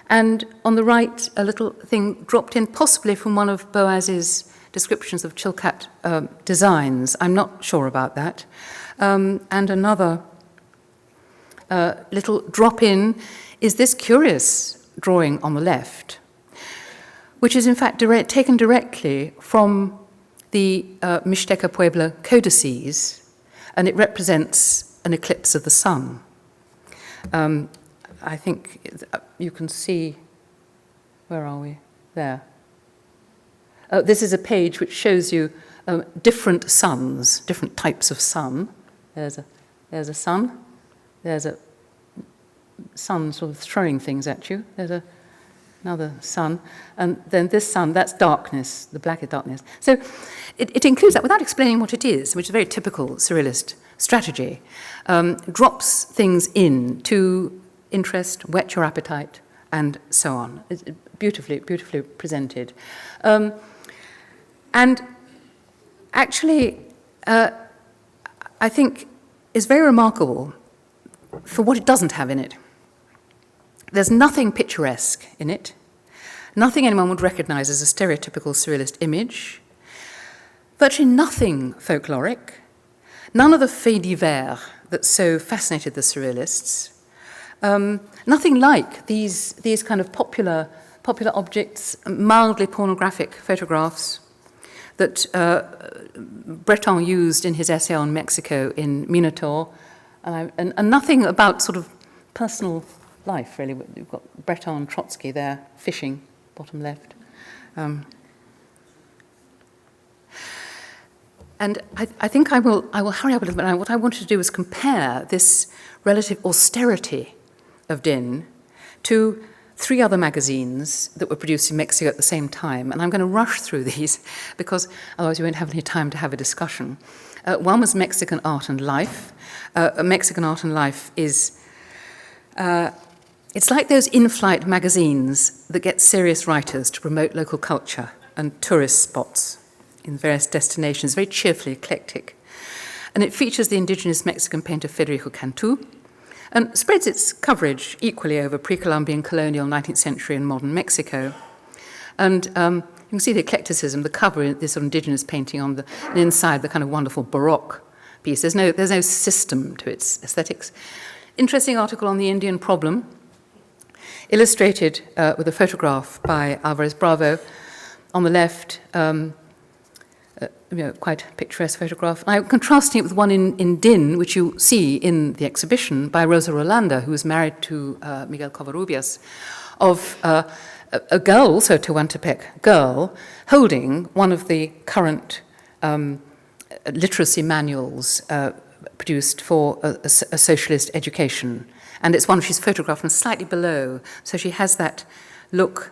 and on the right, a little thing dropped in, possibly from one of Boas's descriptions of Chilkat designs. I'm not sure about that. And another little drop-in is this curious drawing on the left, which is in fact taken directly from the Mixteca Puebla codices, and it represents an eclipse of the sun. I think you can see, where are we? There. This is a page which shows you different suns, different types of sun. There's a sun, there's a sun sort of throwing things at you. There's another sun. And then this sun, that's darkness, the black is darkness. So it includes that without explaining what it is, which is a very typical surrealist strategy. Drops things in to interest, whet your appetite, and so on. It's beautifully presented. And actually, I think is very remarkable for what it doesn't have in it. There's nothing picturesque in it, nothing anyone would recognize as a stereotypical surrealist image, virtually nothing folkloric, none of the faits divers that so fascinated the surrealists, nothing like these kind of popular objects, mildly pornographic photographs that Breton used in his essay on Mexico in Minotaur, and nothing about sort of personal life, really. We've got Breton, Trotsky there, fishing, bottom left. And I think I will hurry up a little bit. What I wanted to do was compare this relative austerity of Din to 3 other magazines that were produced in Mexico at the same time. And I'm going to rush through these because otherwise we won't have any time to have a discussion. One was Mexican Art and Life. Mexican Art and Life is... it's like those in-flight magazines that get serious writers to promote local culture and tourist spots in various destinations, very cheerfully eclectic. And it features the indigenous Mexican painter Federico Cantú, and spreads its coverage equally over pre-Columbian, colonial, 19th century and modern Mexico. And you can see the eclecticism, the cover, this sort of indigenous painting on the inside, the kind of wonderful Baroque piece. There's no system to its aesthetics. Interesting article on the Indian problem, illustrated with a photograph by Alvarez Bravo on the left, quite picturesque photograph. I'm contrasting it with one in Din, which you see in the exhibition, by Rosa Rolanda, who was married to Miguel Covarrubias, of a girl, also Tehuantepec girl, holding one of the current literacy manuals produced for a socialist education. And it's one she's photographed from slightly below, so she has that look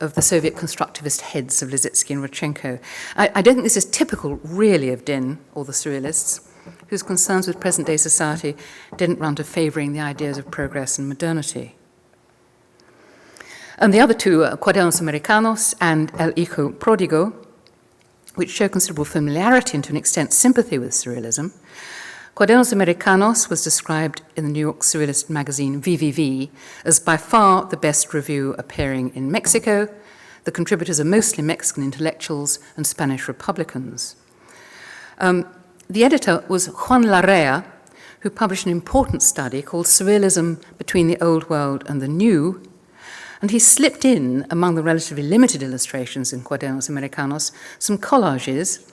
of the Soviet constructivist heads of Lissitzky and Rodchenko. I don't think this is typical, really, of Din or the surrealists, whose concerns with present-day society didn't run to favouring the ideas of progress and modernity. And the other two are Conans Americanos and El Hijo Prodigal, which show considerable familiarity and to an extent sympathy with surrealism. Conans Americanos was described in the New York surrealist magazine VVV as by far the best review appearing in Mexico. The contributors are mostly Mexican intellectuals and Spanish Republicans. The editor was Hon Ilaria, who published an important study called Surrealism Between the Old World and the New, and he slipped in, among the relatively limited illustrations in Conans Americanos, some collages.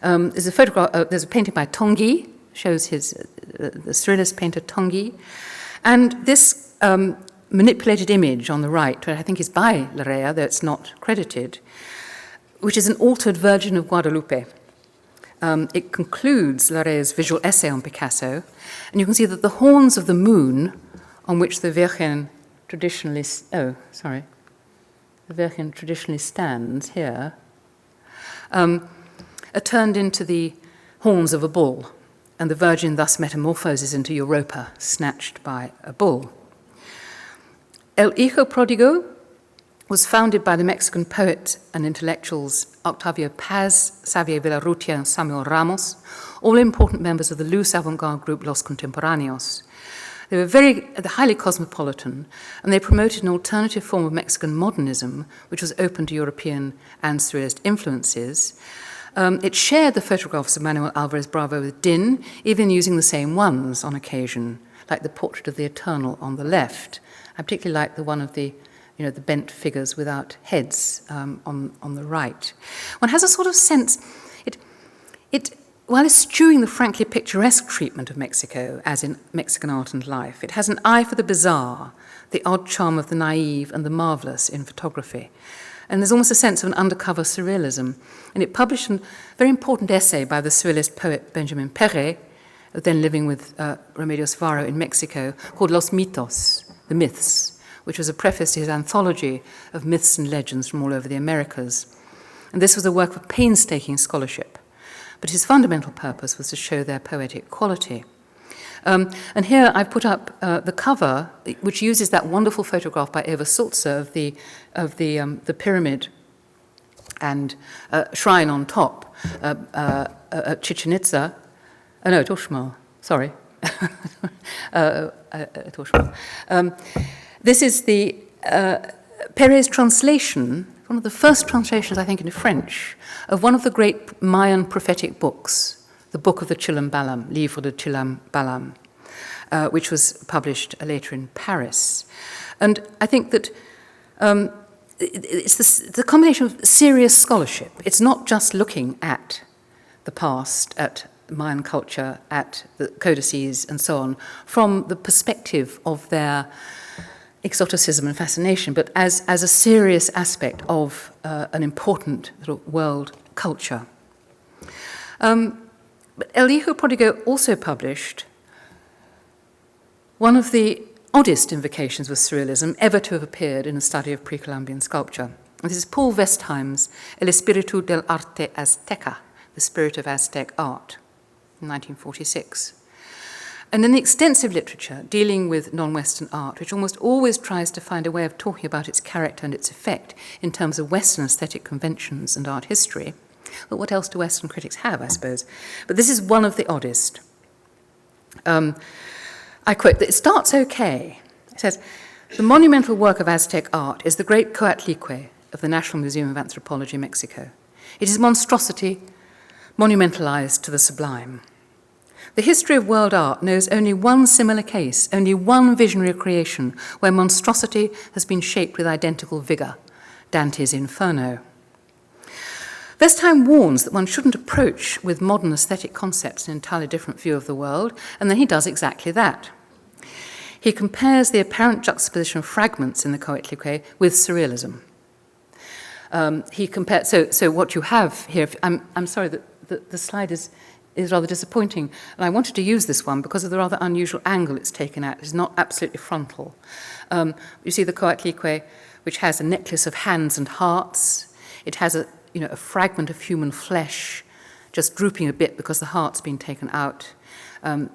There's a painting by Tanguy, shows the surrealist painter Tanguy, and this manipulated image on the right, which I think is by Ilaria, though it's not credited, which is an altered Virgin of Guadalupe. It concludes Ilaria's visual essay on Picasso, and you can see that the horns of the moon, on which the Virgin traditionally stands here, are turned into the horns of a bull, and the Virgin thus metamorphoses into Europa, snatched by a bull. El Hijo Prodigal was founded by the Mexican poet and intellectuals Octavio Paz, Xavier Villarrutia, and Samuel Ramos, all important members of the loose avant-garde group Los Contemporáneos. They were highly cosmopolitan, and they promoted an alternative form of Mexican modernism, which was open to European and surrealist influences. It shared the photographs of Manuel Alvarez Bravo with Din, even using the same ones on occasion, like the portrait of the Eternal on the left. I particularly like the one of the bent figures without heads on the right. One has a sort of sense, while eschewing the frankly picturesque treatment of Mexico, as in Mexican Art and Life, it has an eye for the bizarre, the odd charm of the naive and the marvellous in photography. And there's almost a sense of an undercover surrealism. And it published a very important essay by the surrealist poet Benjamin Perret, then living with Remedios Varo in Mexico, called Los Mitos, The Myths, which was a preface to his anthology of myths and legends from all over the Americas. And this was a work of painstaking scholarship, but his fundamental purpose was to show their poetic quality. And here I've put up the cover, which uses that wonderful photograph by Eva Sulzer of the pyramid and shrine on top at Chichen Itza. No, at Uxmal, sorry. At Uxmal. This is the Perez translation, one of the first translations, I think, into French, of one of the great Mayan prophetic books, the Book of the Chilam Balam, Livre de Chilam Balam, which was published later in Paris. And I think that it's the combination of serious scholarship. It's not just looking at the past, at Mayan culture, at the codices and so on, from the perspective of their exoticism and fascination, but as a serious aspect of an important sort of world culture. But El Hijo Prodigal also published one of the oddest invocations with surrealism ever to have appeared in a study of pre-Columbian sculpture. This is Paul Westheim's El Espíritu del Arte Azteca, the spirit of Aztec art, in 1946. And in the extensive literature dealing with non-Western art, which almost always tries to find a way of talking about its character and its effect in terms of Western aesthetic conventions and art history, but what else do Western critics have, I suppose? But this is one of the oddest. I quote that it starts okay. It says, "The monumental work of Aztec art is the great Coatlicue of the National Museum of Anthropology, Mexico. It is monstrosity monumentalized to the sublime. The history of world art knows only one similar case, only one visionary creation where monstrosity has been shaped with identical vigor, Dante's Inferno. Westheim warns that one shouldn't approach with modern aesthetic concepts an entirely different view of the world, and then he does exactly that. He compares the apparent juxtaposition of fragments in the Coatlicue with surrealism. He compares, so what you have here, I'm sorry that the slide is rather disappointing, and I wanted to use this one because of the rather unusual angle it's taken at. It's not absolutely frontal. You see the Coatlicue, which has a necklace of hands and hearts. It has a fragment of human flesh just drooping a bit because the heart's been taken out.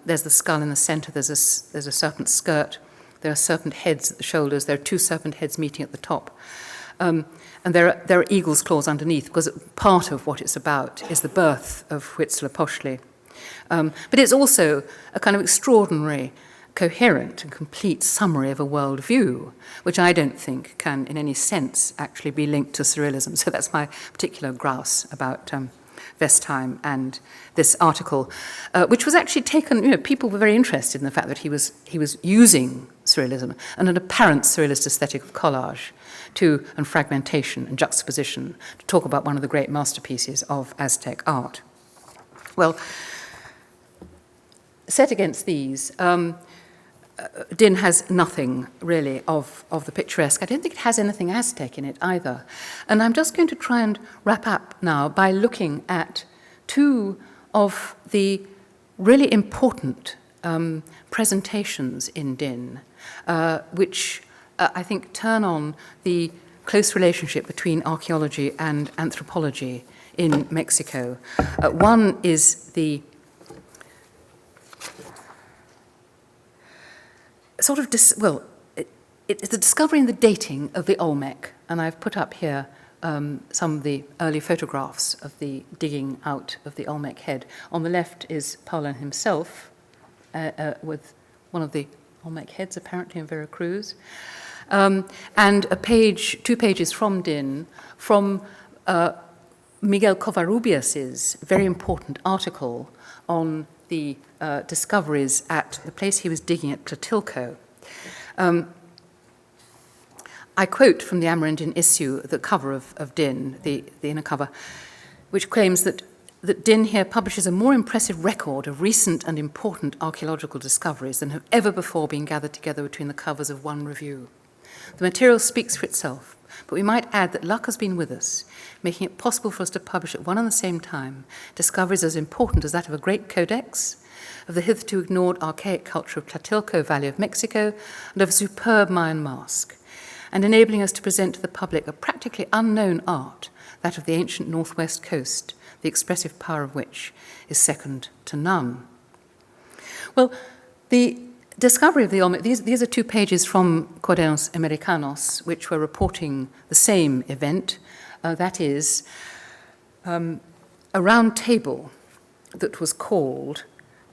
There's the skull in the center, there's a serpent skirt, there are serpent heads at the shoulders, there are two serpent heads meeting at the top. And there are eagle's claws underneath, because part of what it's about is the birth of Huitzilopochtli. But it's also a kind of extraordinary, coherent and complete summary of a world view, which I don't think can in any sense actually be linked to surrealism. So that's my particular grouse about Westheim and this article, which was actually taken, people were very interested in the fact that he was using surrealism and an apparent surrealist aesthetic of collage and fragmentation and juxtaposition to talk about one of the great masterpieces of Aztec art. Well, set against these, Din has nothing really of the picturesque. I don't think it has anything Aztec in it either. And I'm just going to try and wrap up now by looking at two of the really important presentations in Din, which I think turn on the close relationship between archaeology and anthropology in Mexico. One is the sort of, it's the discovery and the dating of the Olmec, and I've put up here some of the early photographs of the digging out of the Olmec head. On the left is Paulin himself with one of the Olmec heads, apparently in Veracruz. And two pages from Din, from Miguel Covarrubias's very important article on the discoveries at the place he was digging at Tlatilco. I quote from the Amerindian issue, the cover of Din, the inner cover, which claims that Din here publishes a more impressive record of recent and important archaeological discoveries than have ever before been gathered together between the covers of one review. The material speaks for itself. but we might add that luck has been with us, making it possible for us to publish at one and the same time discoveries as important as that of a great codex, of the hitherto ignored archaic culture of Tlatelolco Valley of Mexico, and of a superb Mayan mask, and enabling us to present to the public a practically unknown art, that of the ancient northwest coast, the expressive power of which is second to none. Well, the discovery of the Olmec, these are 2 pages from Conans Americanos, which were reporting the same event, that is, a round table that was called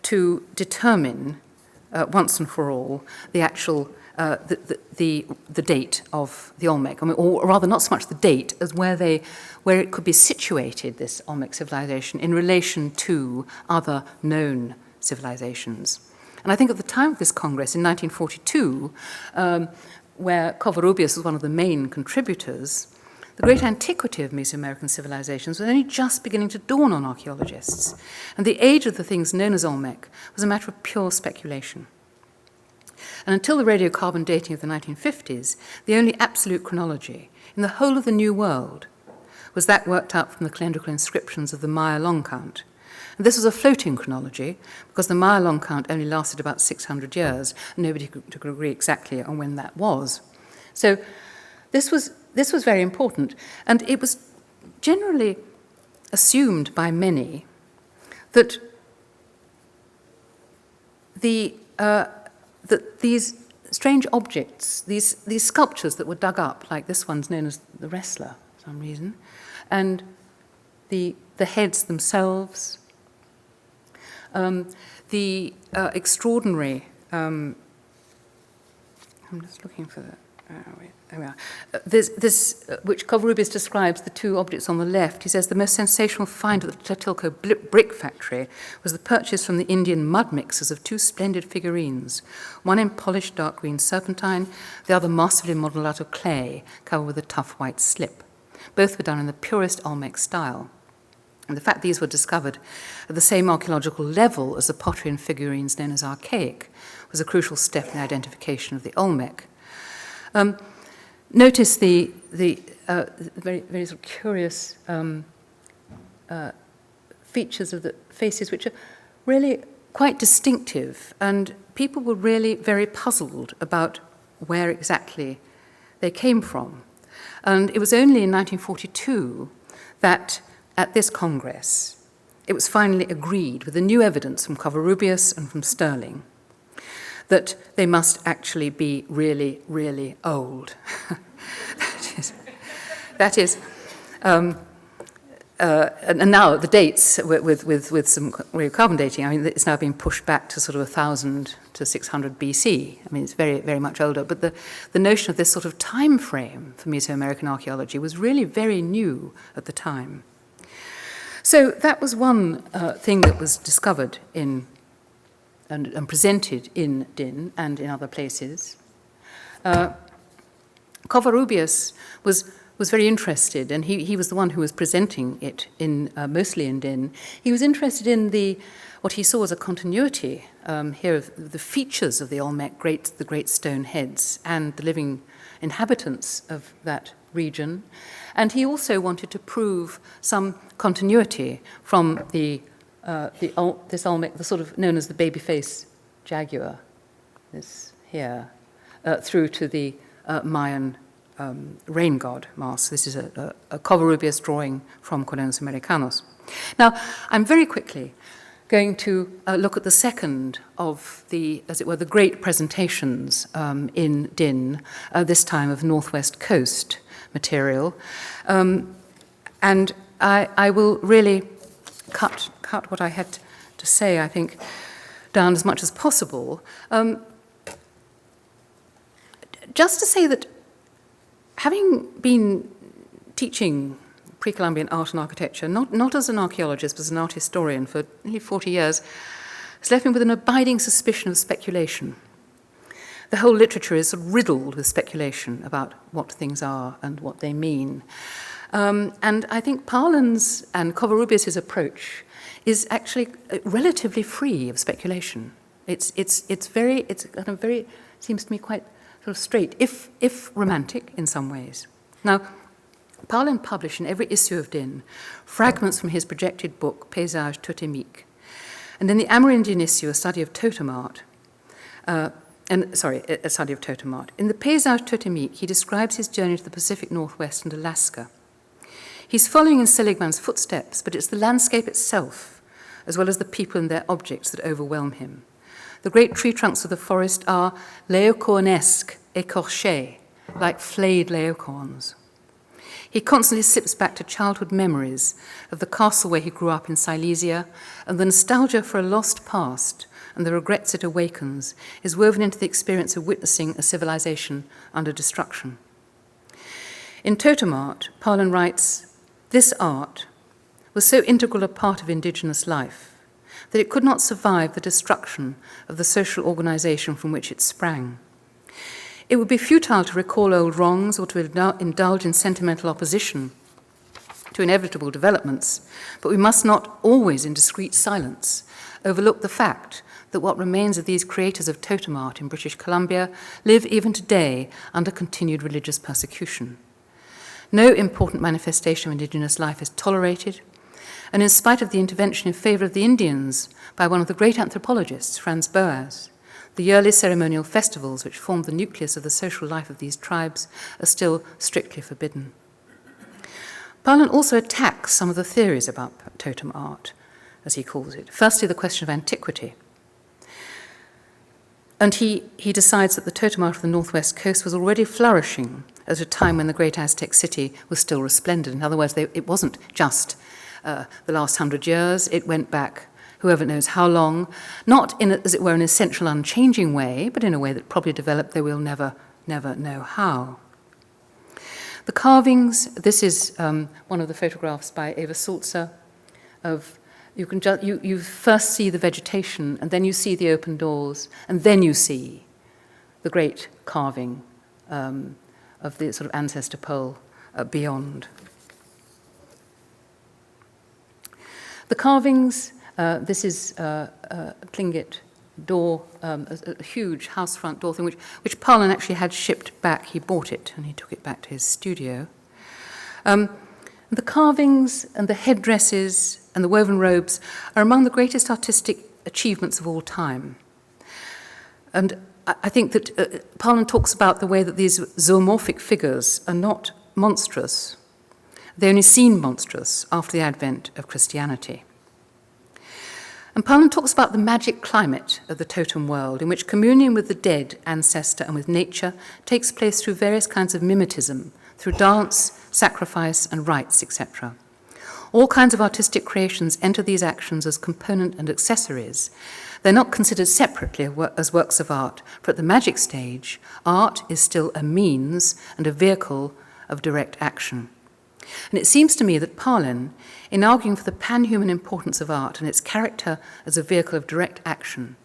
to determine once and for all the actual the date of the Olmec, or rather not so much the date as where it could be situated, this Olmec civilization, in relation to other known civilizations. And I think at the time of this Congress in 1942, where Covarrubias was one of the main contributors, the great antiquity of Mesoamerican civilizations was only just beginning to dawn on archaeologists, and the age of the things known as Olmec was a matter of pure speculation. And until the radiocarbon dating of the 1950s, the only absolute chronology in the whole of the New World was that worked out from the calendrical inscriptions of the Maya long count. And this was a floating chronology, because the Maya long count only lasted about 600 years, and nobody could agree exactly on when that was. So this was very important, and it was generally assumed by many that that these strange objects, these sculptures that were dug up, like this one's known as the wrestler for some reason, and the heads themselves, the extraordinary, I'm just looking for the, there we are. This, which Covarrubias describes the 2 objects on the left. He says the most sensational find at the Tlatelolco brick factory was the purchase from the Indian mud mixers of 2 splendid figurines, one in polished dark green serpentine, the other massively modelled out of clay, covered with a tough white slip. Both were done in the purest Olmec style. And the fact these were discovered at the same archaeological level as the pottery and figurines known as archaic was a crucial step in the identification of the Olmec. Notice the very, very sort of curious features of the faces, which are really quite distinctive, and people were really very puzzled about where exactly they came from. And it was only in 1942 that, at this Congress, it was finally agreed, with the new evidence from Covarrubias and from Sterling, that they must actually be really, really old. that is and now the dates with some radiocarbon dating, I mean, it's now been pushed back to sort of 1000 to 600 BC. I mean, it's very, very much older. But the notion of this sort of time frame for Mesoamerican archaeology was really very new at the time. So that was one thing that was discovered in and presented in Din and in other places. Covarrubias was very interested, and he was the one who was presenting it mostly in Din. He was interested in what he saw as a continuity here of the features of the Olmec, the great stone heads, and the living inhabitants of that region. And he also wanted to prove some continuity from this Olmec, the sort of known as the baby-face jaguar, this here, through to the Mayan rain god mask. This is a Covarrubias drawing from Conans Americanos. Now, I'm very quickly going to look at the second of the, as it were, the great presentations in Din, this time of Northwest Coast material. And I will really cut what I had to say, I think, down as much as possible. Just to say that having been teaching pre-Columbian art and architecture, not as an archaeologist, but as an art historian for nearly 40 years, has left me with an abiding suspicion of speculation. The whole literature is sort of riddled with speculation about what things are and what they mean. And I think Parlin's and Covarrubias' approach is actually relatively free of speculation. It's kind of very, seems to me quite sort of straight, if romantic in some ways. Now, Paulin published in every issue of Din fragments from his projected book, Paysage Totémique. And in the Amerindian issue, a study of totem art, a study of totem art. In the Paysage Totémique, he describes his journey to the Pacific Northwest and Alaska. He's following in Seligman's footsteps, but it's the landscape itself, as well as the people and their objects, that overwhelm him. The great tree trunks of the forest are laocoonesque, écorchés, like flayed laocoons. He constantly slips back to childhood memories of the castle where he grew up in Silesia, and the nostalgia for a lost past and the regrets it awakens is woven into the experience of witnessing a civilization under destruction. In Totem Art, Paulin writes, "This art was so integral a part of indigenous life that it could not survive the destruction of the social organization from which it sprang. It would be futile to recall old wrongs or to indulge in sentimental opposition to inevitable developments, but we must not always, in discreet silence, overlook the fact that what remains of these creators of totem art in British Columbia live even today under continued religious persecution. No important manifestation of indigenous life is tolerated, and in spite of the intervention in favor of the Indians by one of the great anthropologists, Franz Boas, the yearly ceremonial festivals which formed the nucleus of the social life of these tribes are still strictly forbidden." Paulin also attacks some of the theories about totem art, as he calls it. Firstly, the question of antiquity. And he decides that the totem art of the Northwest Coast was already flourishing at a time when the great Aztec city was still resplendent. In other words, it wasn't just the last 100 years, it went back whoever knows how long, not in, as it were, an essential unchanging way, but in a way that probably developed, though we'll never know how. The carvings, this is one of the photographs by Eva Sulzer of, you first see the vegetation, and then you see the open doors, and then you see the great carving of the sort of ancestor pole beyond. The carvings, this is a Tlingit door, a huge house front door thing, which Paulin actually had shipped back. He bought it and he took it back to his studio. The carvings and the headdresses and the woven robes are among the greatest artistic achievements of all time. And I think that Paulin talks about the way that these zoomorphic figures are not monstrous. They only seem monstrous after the advent of Christianity. And Paulin talks about the magic climate of the totem world, in which communion with the dead ancestor and with nature takes place through various kinds of mimetism, through dance, sacrifice, and rites, etc. All kinds of artistic creations enter these actions as component and accessories. They're not considered separately as works of art, for at the magic stage, art is still a means and a vehicle of direct action. And it seems to me that Paulin, in arguing for the pan-human importance of art and its character as a vehicle of direct action,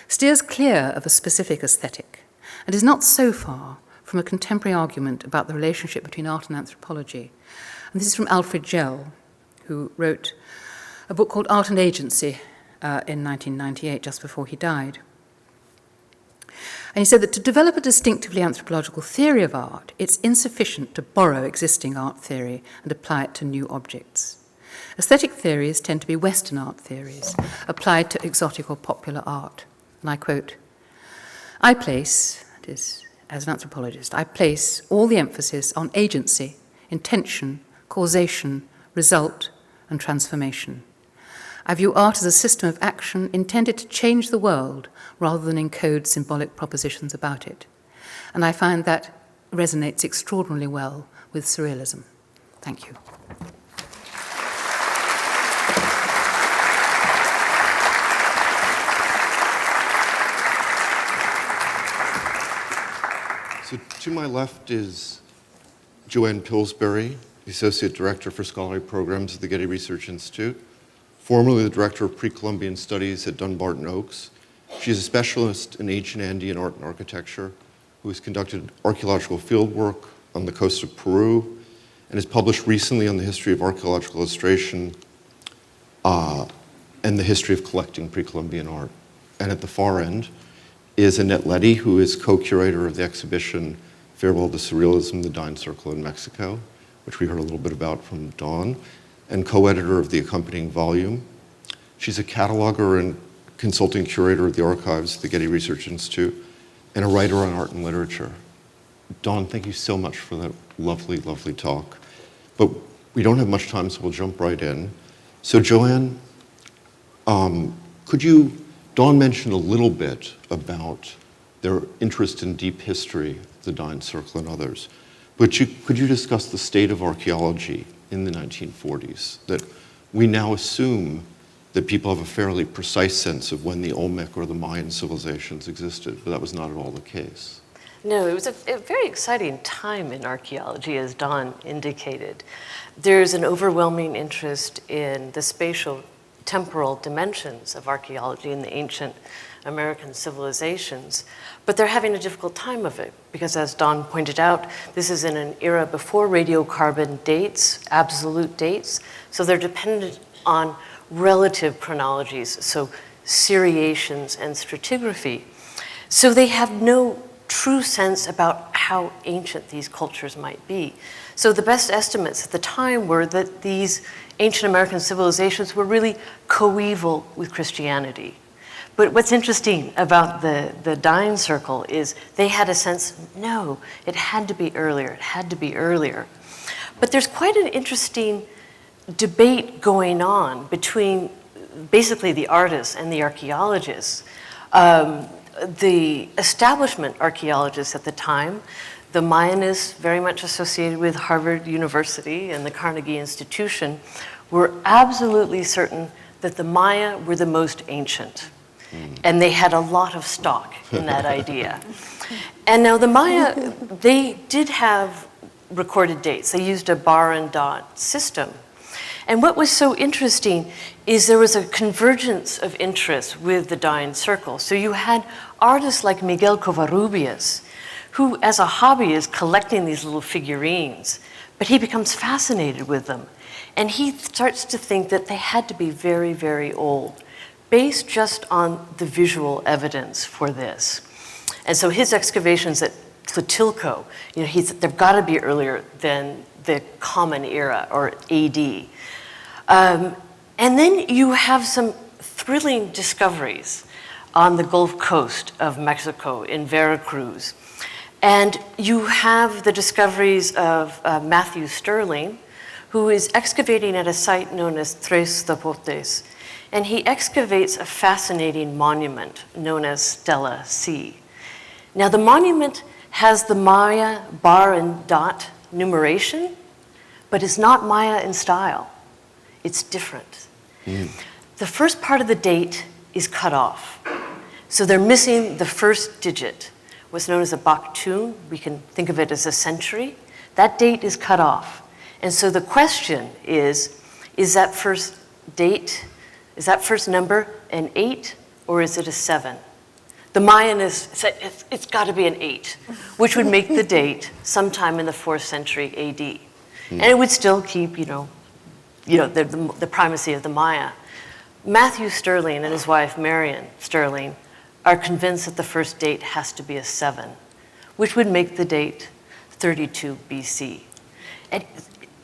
steers clear of a specific aesthetic and is not so far from a contemporary argument about the relationship between art and anthropology. And this is from Alfred Gell, who wrote a book called Art and Agency in 1998, just before he died. And he said that to develop a distinctively anthropological theory of art, it's insufficient to borrow existing art theory and apply it to new objects. Aesthetic theories tend to be Western art theories, applied to exotic or popular art. And I quote, "I place," that is, as an anthropologist, "I place all the emphasis on agency, intention, causation, result, and transformation. I view art as a system of action intended to change the world rather than encode symbolic propositions about it. And I find that resonates extraordinarily well with Surrealism." Thank you. So to my left is Joanne Pillsbury, the Associate Director for Scholarly Programs at the Getty Research Institute, formerly the Director of Pre-Columbian Studies at Dunbarton Oaks. She is a specialist in ancient Andean art and architecture who has conducted archaeological fieldwork on the coast of Peru and has published recently on the history of archaeological illustration and the history of collecting pre-Columbian art. And at the far end is Annette Leddy, who is co-curator of the exhibition Farewell to Surrealism, the Dine Circle in Mexico, which we heard a little bit about from Dawn, and co-editor of the accompanying volume. She's a cataloger and consulting curator of the archives at the Getty Research Institute, and a writer on art and literature. Dawn, thank you so much for that lovely, lovely talk. But we don't have much time, so we'll jump right in. So Joanne, Dawn mentioned a little bit about their interest in deep history, the Dine Circle and others. But could you discuss the state of archaeology in the 1940s? That we now assume that people have a fairly precise sense of when the Olmec or the Mayan civilizations existed, but that was not at all the case. No, it was a very exciting time in archaeology, as Dawn indicated. There's an overwhelming interest in the spatial temporal dimensions of archaeology in the ancient American civilizations, but they're having a difficult time of it because, as Dawn pointed out, this is in an era before radiocarbon dates, absolute dates, so they're dependent on relative chronologies, so seriations and stratigraphy. So they have no true sense about how ancient these cultures might be. So the best estimates at the time were that these ancient American civilizations were really coeval with Christianity. But what's interesting about the Dine Circle is they had a sense, no, it had to be earlier, it had to be earlier. But there's quite an interesting debate going on between basically the artists and the archaeologists. The establishment archaeologists at the time, the Mayanists, very much associated with Harvard University and the Carnegie Institution, were absolutely certain that the Maya were the most ancient. And they had a lot of stock in that idea. And now the Maya, they did have recorded dates. They used a bar and dot system. And what was so interesting is there was a convergence of interest with the Dine Circle. So you had artists like Miguel Covarrubias, who as a hobby is collecting these little figurines, but he becomes fascinated with them. And he starts to think that they had to be very, very old, based just on the visual evidence for this. And so his excavations at Tlatilco, they've got to be earlier than the Common Era, or AD. And then you have some thrilling discoveries on the Gulf Coast of Mexico in Veracruz. And you have the discoveries of Matthew Sterling, who is excavating at a site known as Tres Zapotes. And he excavates a fascinating monument known as Stela C. Now the monument has the Maya bar and dot numeration, but it's not Maya in style. It's different. The first part of the date is cut off. So they're missing the first digit, what's known as a baktun. We can think of it as a century. That date is cut off. And so the question is that first date, is that first number an 8 or is it a 7? The Mayan said it's got to be an 8, which would make the date sometime in the 4th century AD. And it would still keep, the primacy of the Maya. Matthew Sterling and his wife Marion Sterling are convinced that the first date has to be a 7, which would make the date 32 BC. And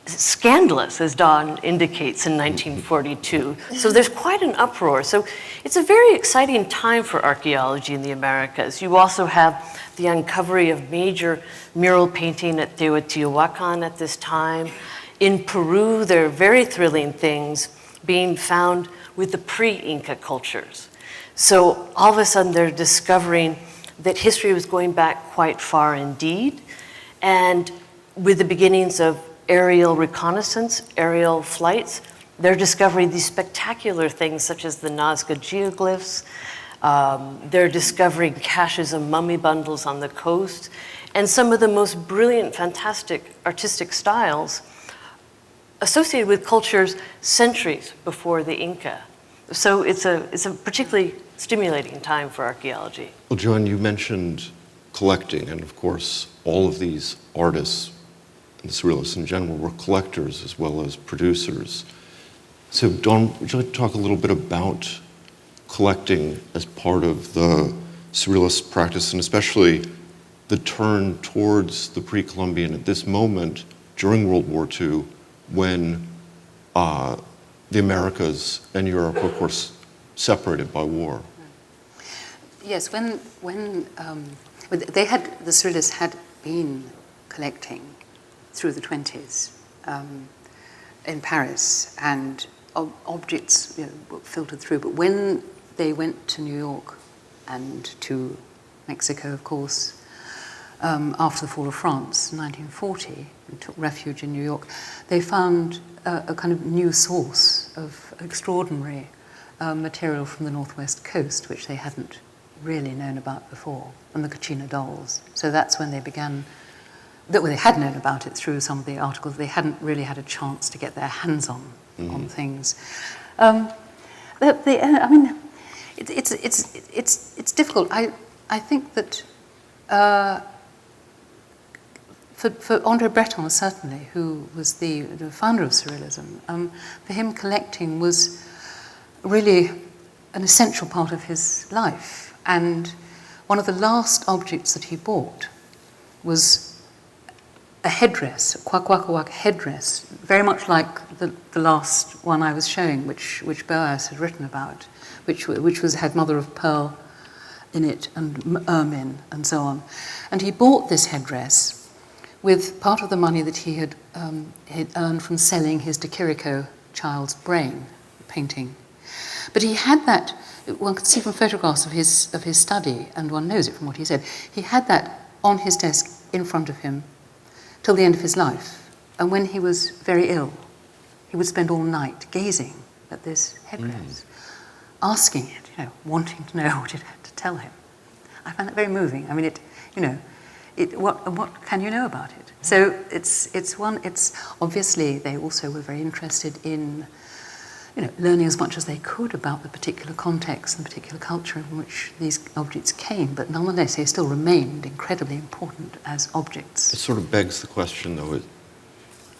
scandalous, as Dawn indicates, in 1942. So there's quite an uproar. So it's a very exciting time for archaeology in the Americas. You also have the uncovering of major mural painting at Teotihuacan at this time. In Peru, there are very thrilling things being found with the pre-Inca cultures. So all of a sudden they're discovering that history was going back quite far indeed. And with the beginnings of aerial reconnaissance, aerial flights, they're discovering these spectacular things such as the Nazca geoglyphs. They're discovering caches of mummy bundles on the coast, and some of the most brilliant, fantastic artistic styles associated with cultures centuries before the Inca. So it's a particularly stimulating time for archaeology. Well, Joan, you mentioned collecting, and of course, all of these artists and the Surrealists in general were collectors as well as producers. So Dawn, would you like to talk a little bit about collecting as part of the Surrealist practice, and especially the turn towards the pre-Columbian at this moment during World War II, when the Americas and Europe were, of course, separated by war. Yes, when the Surrealists had been collecting through the 20s in Paris, and objects were filtered through. But when they went to New York and to Mexico, of course, after the fall of France in 1940, and took refuge in New York, they found a kind of new source of extraordinary material from the Northwest Coast, which they hadn't really known about before, and the Kachina dolls. So that's when they began, they had known about it through some of the articles. They hadn't really had a chance to get their hands on things. I mean, it's difficult. I think that for André Breton, certainly, who was the founder of Surrealism, for him collecting was really an essential part of his life. And one of the last objects that he bought was a headdress, a Kwakwaka'wakw headdress, very much like the last one I was showing, which Boas had written about, which had mother of pearl in it and ermine and so on. And he bought this headdress with part of the money that he had earned from selling his De Chirico child's brain painting. But he had that, one could see from photographs of his study, and one knows it from what he said, he had that on his desk in front of him till the end of his life. And when he was very ill, he would spend all night gazing at this headdress, asking it, wanting to know what it had to tell him. I find that very moving. I mean, what can you know about it? So it's obviously they also were very interested in learning as much as they could about the particular context and the particular culture in which these objects came, but nonetheless they still remained incredibly important as objects. It sort of begs the question, though,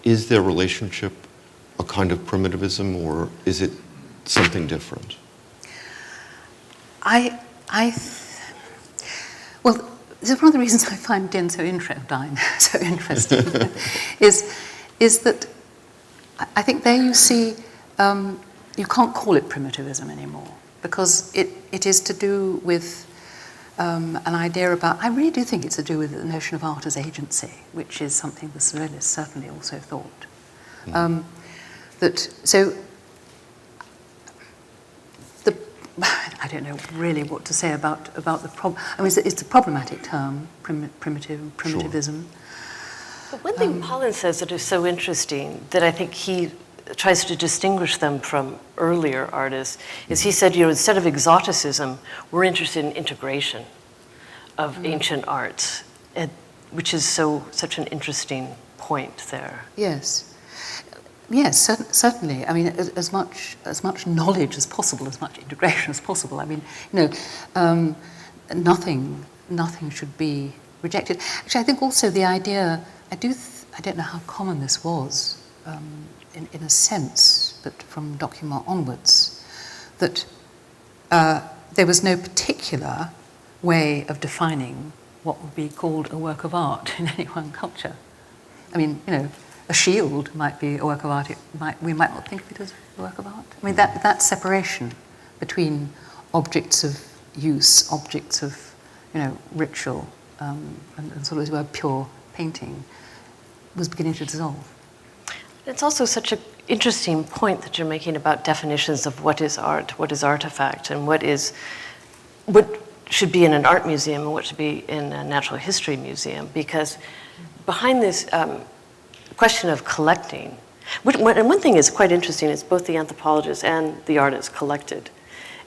is their relationship a kind of primitivism, or is it something different? Well, this is one of the reasons I find Dine so interesting, is that I think there you see, you can't call it primitivism anymore, because it is to do with an idea about, I really do think it's to do with the notion of art as agency, which is something the Surrealists certainly also thought. I don't know really what to say about the problem. I mean, it's a problematic term, primitivism. But one thing Paulin says that is so interesting, that I think he tries to distinguish them from earlier artists, is he said, instead of exoticism, we're interested in integration of ancient arts, which is such an interesting point there. Yes. Yes, certainly. I mean, as much knowledge as possible, as much integration as possible. I mean, nothing should be rejected. Actually, I think also the idea, I don't know how common this was, in a sense, but from document onwards, that there was no particular way of defining what would be called a work of art in any one culture. I mean, a shield might be a work of art. We might not think of it as a work of art. I mean, that separation between objects of use, objects of, ritual, and sort of pure painting was beginning to dissolve. It's also such an interesting point that you're making about definitions of what is art, what is artifact, and what should be in an art museum and what should be in a natural history museum, because behind this question of collecting, and one thing is quite interesting, is both the anthropologists and the artists collected.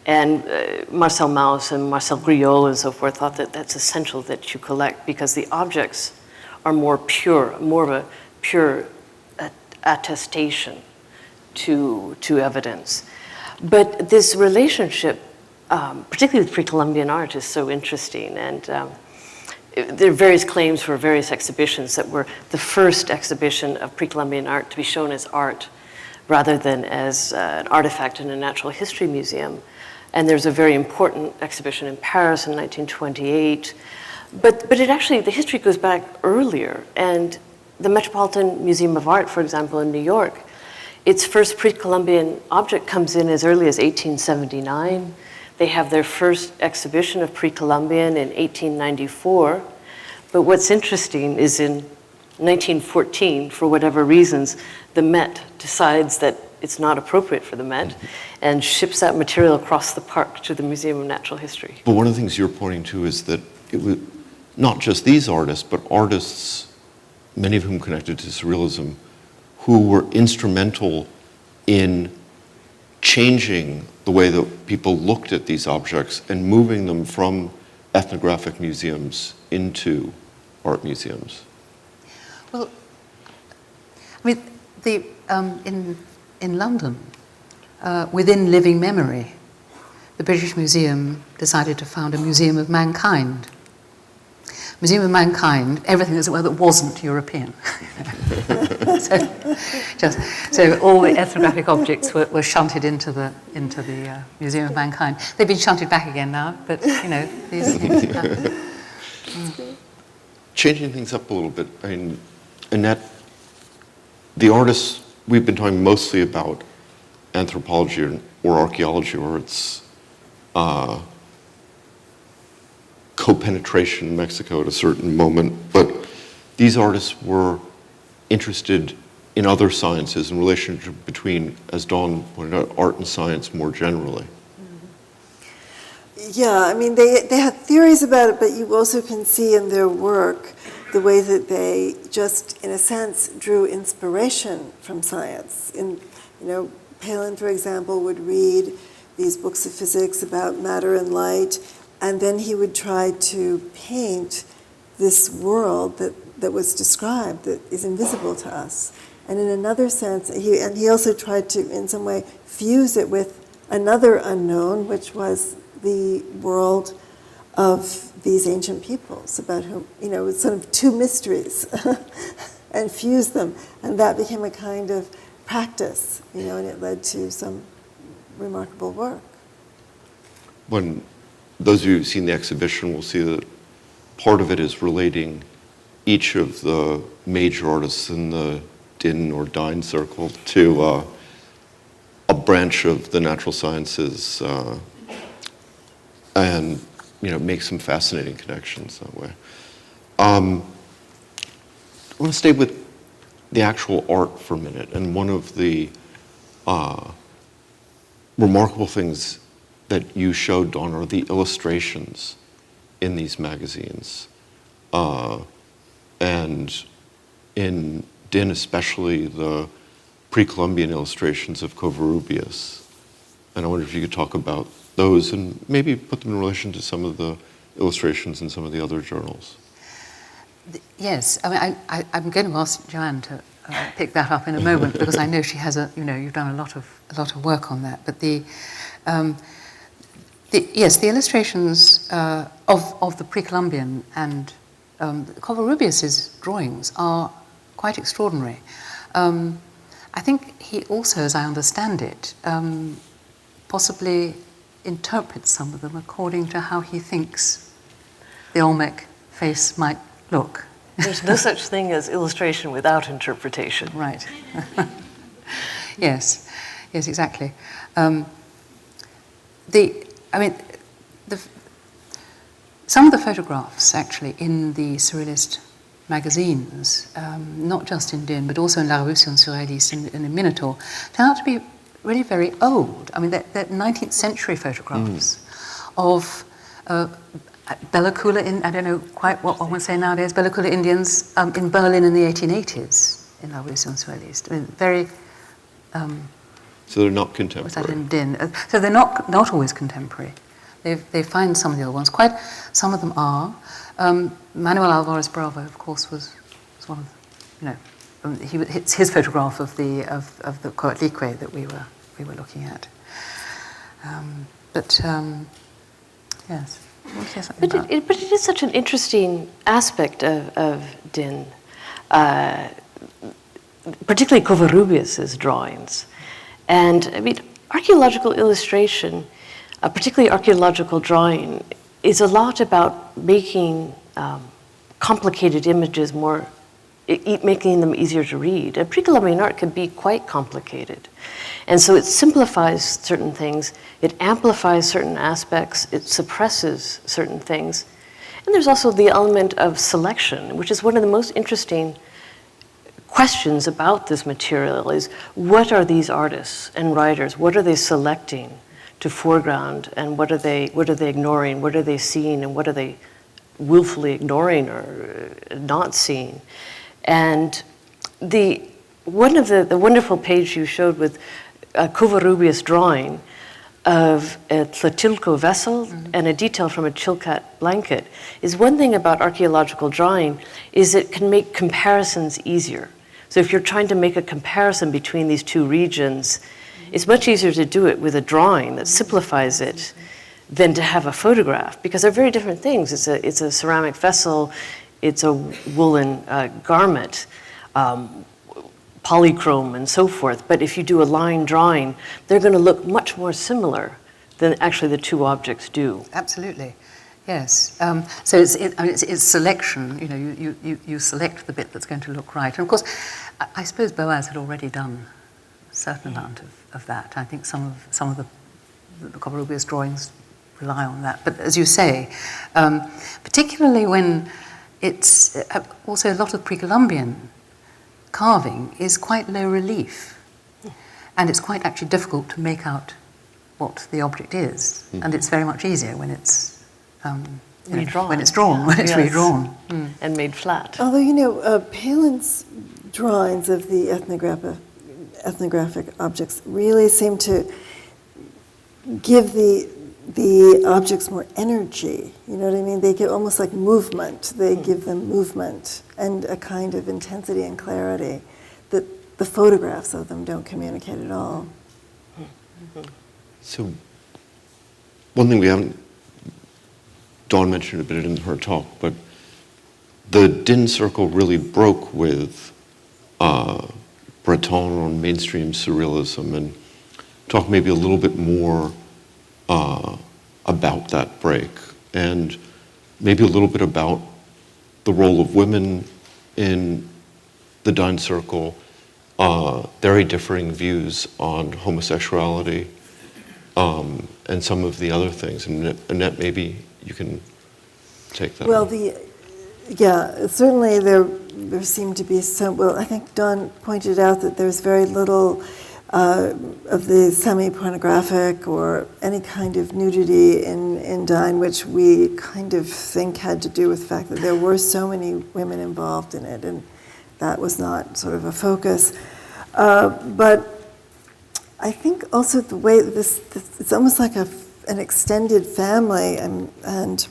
And Marcel Mauss and Marcel Griol and so forth thought that that's essential that you collect, because the objects are more of a pure attestation to evidence. But this relationship, particularly with pre-Columbian art, is so interesting. And there are various claims for various exhibitions that were the first exhibition of pre-Columbian art to be shown as art rather than as an artifact in a natural history museum. And there's a very important exhibition in Paris in 1928 But it actually, the history goes back earlier, and the Metropolitan Museum of Art, for example, in New York, its first pre-Columbian object comes in as early as 1879. They have their first exhibition of pre-Columbian in 1894. But what's interesting is in 1914, for whatever reasons, the Met decides that it's not appropriate for the Met and ships that material across the park to the Museum of Natural History. But one of the things you're pointing to is that it was not just these artists, but artists, many of whom connected to Surrealism, who were instrumental in changing the way that people looked at these objects and moving them from ethnographic museums into art museums. Well, I mean, in London, within living memory, the British Museum decided to found a Museum of Mankind. Museum of Mankind, everything that wasn't European. so all the ethnographic objects were shunted into the Museum of Mankind. They've been shunted back again now, but these things happen. Changing things up a little bit, I mean, Annette, the artists, we've been talking mostly about anthropology or archaeology, or its co-penetration in Mexico at a certain moment, but these artists were interested in other sciences and relationship between, as Dawn pointed out, art and science more generally. Yeah, I mean, they had theories about it, but you also can see in their work the way that they just, in a sense, drew inspiration from science. Palin, for example, would read these books of physics about matter and light, and then he would try to paint this world that was described, that is invisible to us. And in another sense, he also tried to, in some way, fuse it with another unknown, which was the world of these ancient peoples, about whom, it's sort of two mysteries, and fuse them. And that became a kind of practice, and it led to some remarkable work. When those of you who've seen the exhibition will see that part of it is relating each of the major artists in the Din or Dine circle to a branch of the natural sciences, and make some fascinating connections that way. I want to stay with the actual art for a minute, and one of the remarkable things that you showed, Dawn, are the illustrations in these magazines. And in Din especially, the pre-Columbian illustrations of Covarrubias. And I wonder if you could talk about those and maybe put them in relation to some of the illustrations in some of the other journals. Yes, I mean, I'm going to ask Joanne to pick that up in a moment because I know she has you've done a lot of work on that. But the illustrations of the pre-Columbian and Covarrubias's drawings are quite extraordinary. I think he also, as I understand it, possibly interprets some of them according to how he thinks the Olmec face might look. There's no such thing as illustration without interpretation. Right. Yes, exactly. Some of the photographs actually in the Surrealist magazines, not just in Din, but also in La Revolution Surrealiste and in Minotaur, turn out to be really very old. I mean, they're 19th century photographs of Bellacula, I don't know quite what one would say nowadays, Bellacula Indians in Berlin in the 1880s in La Revolution Surrealiste. I mean, very... so they're not contemporary. Was that in Din? So they're not always contemporary. They find some of the other ones. Some of them are. Manuel Alvarez Bravo, of course, was one of, his photograph of the Coatlicue that we were looking at. Yes. But it is such an interesting aspect of Din, particularly Covarrubias's drawings. And I mean, archaeological illustration, particularly archaeological drawing, is a lot about making complicated images more, making them easier to read. Pre-Columbian art could be quite complicated. And so it simplifies certain things, it amplifies certain aspects, it suppresses certain things. And there's also the element of selection, which is one of the most interesting questions about this material, is what are these artists and writers, what are they selecting to foreground, and what are they ignoring, what are they seeing, and what are they willfully ignoring or not seeing. And one of the wonderful page you showed with Covarrubias' drawing of a Tlatilco vessel and a detail from a Chilcat blanket is one thing about archaeological drawing is it can make comparisons easier. So if you're trying to make a comparison between these two regions, it's much easier to do it with a drawing that simplifies it than to have a photograph, because they're very different things. It's a ceramic vessel, it's a woolen garment, polychrome and so forth. But if you do a line drawing, they're going to look much more similar than actually the two objects do. Absolutely, yes. So it's selection. You know, you select the bit that's going to look right. And of course, I suppose Boaz had already done a certain amount of that. I think some of the Covarrubias drawings rely on that. But as you say, particularly when it's also a lot of pre-Columbian carving is quite low relief, and it's quite actually difficult to make out what the object is, and it's very much easier when it's redrawn. When it's drawn, when it's redrawn and made flat. Although, you know, Palin's drawings of the ethnographic objects really seem to give the objects more energy. You know what I mean? They give almost like movement. They give them movement and a kind of intensity and clarity that the photographs of them don't communicate at all. So, one thing we haven't, Dawn mentioned a bit in her talk, but the Din Circle really broke with Breton on mainstream surrealism, and talk maybe a little bit more about that break, and maybe a little bit about the role of women in the Din Circle, very differing views on homosexuality, and some of the other things. And Annette, maybe you can take that. Well, certainly there seemed to be some, well, I think Dawn pointed out that there's very little of the semi-pornographic or any kind of nudity in Din, which we kind of think had to do with the fact that there were so many women involved in it, and that was not sort of a focus. But I think also the way this it's almost like an extended family, and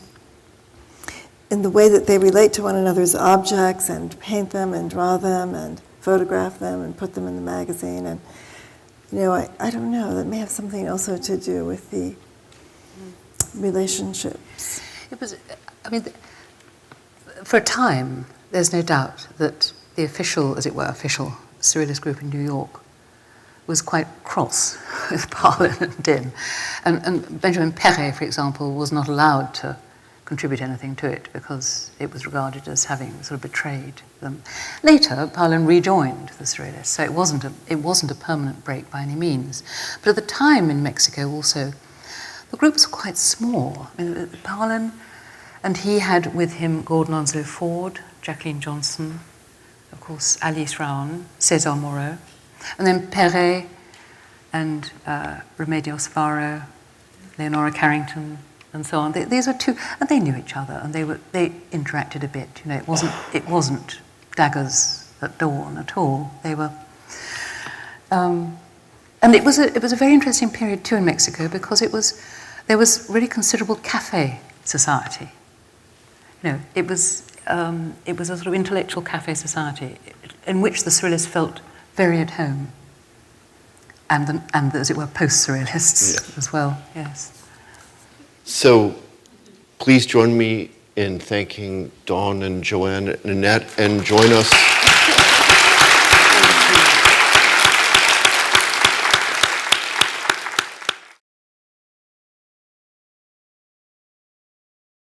in the way that they relate to one another's objects and paint them and draw them and photograph them and put them in the magazine. And you know, I don't know, that may have something also to do with the relationships. It was, I mean, for a time, there's no doubt that the official, as it were, official Surrealist group in New York was quite cross with Palin and Din. And Benjamin Perret, for example, was not allowed to contribute anything to it because it was regarded as having sort of betrayed them. Later, Palin rejoined the Surrealists, so it wasn't a permanent break by any means. But at the time in Mexico also, the group was quite small. I mean, Palin, and he had with him Gordon Onslow Ford, Jacqueline Johnson, of course Alice Rowan, César Moreau, and then Perret and Remedios Varo, Leonora Carrington, and so on. These were two, and they knew each other, and they interacted a bit. You know, it wasn't daggers at dawn at all. They were, and it was a very interesting period too in Mexico, because there was really considerable cafe society. You know, it was a sort of intellectual cafe society in which the Surrealists felt very at home, and as it were, post-Surrealists as well. Yes. So, please join me in thanking Dawn and Joanne and Annette, and join us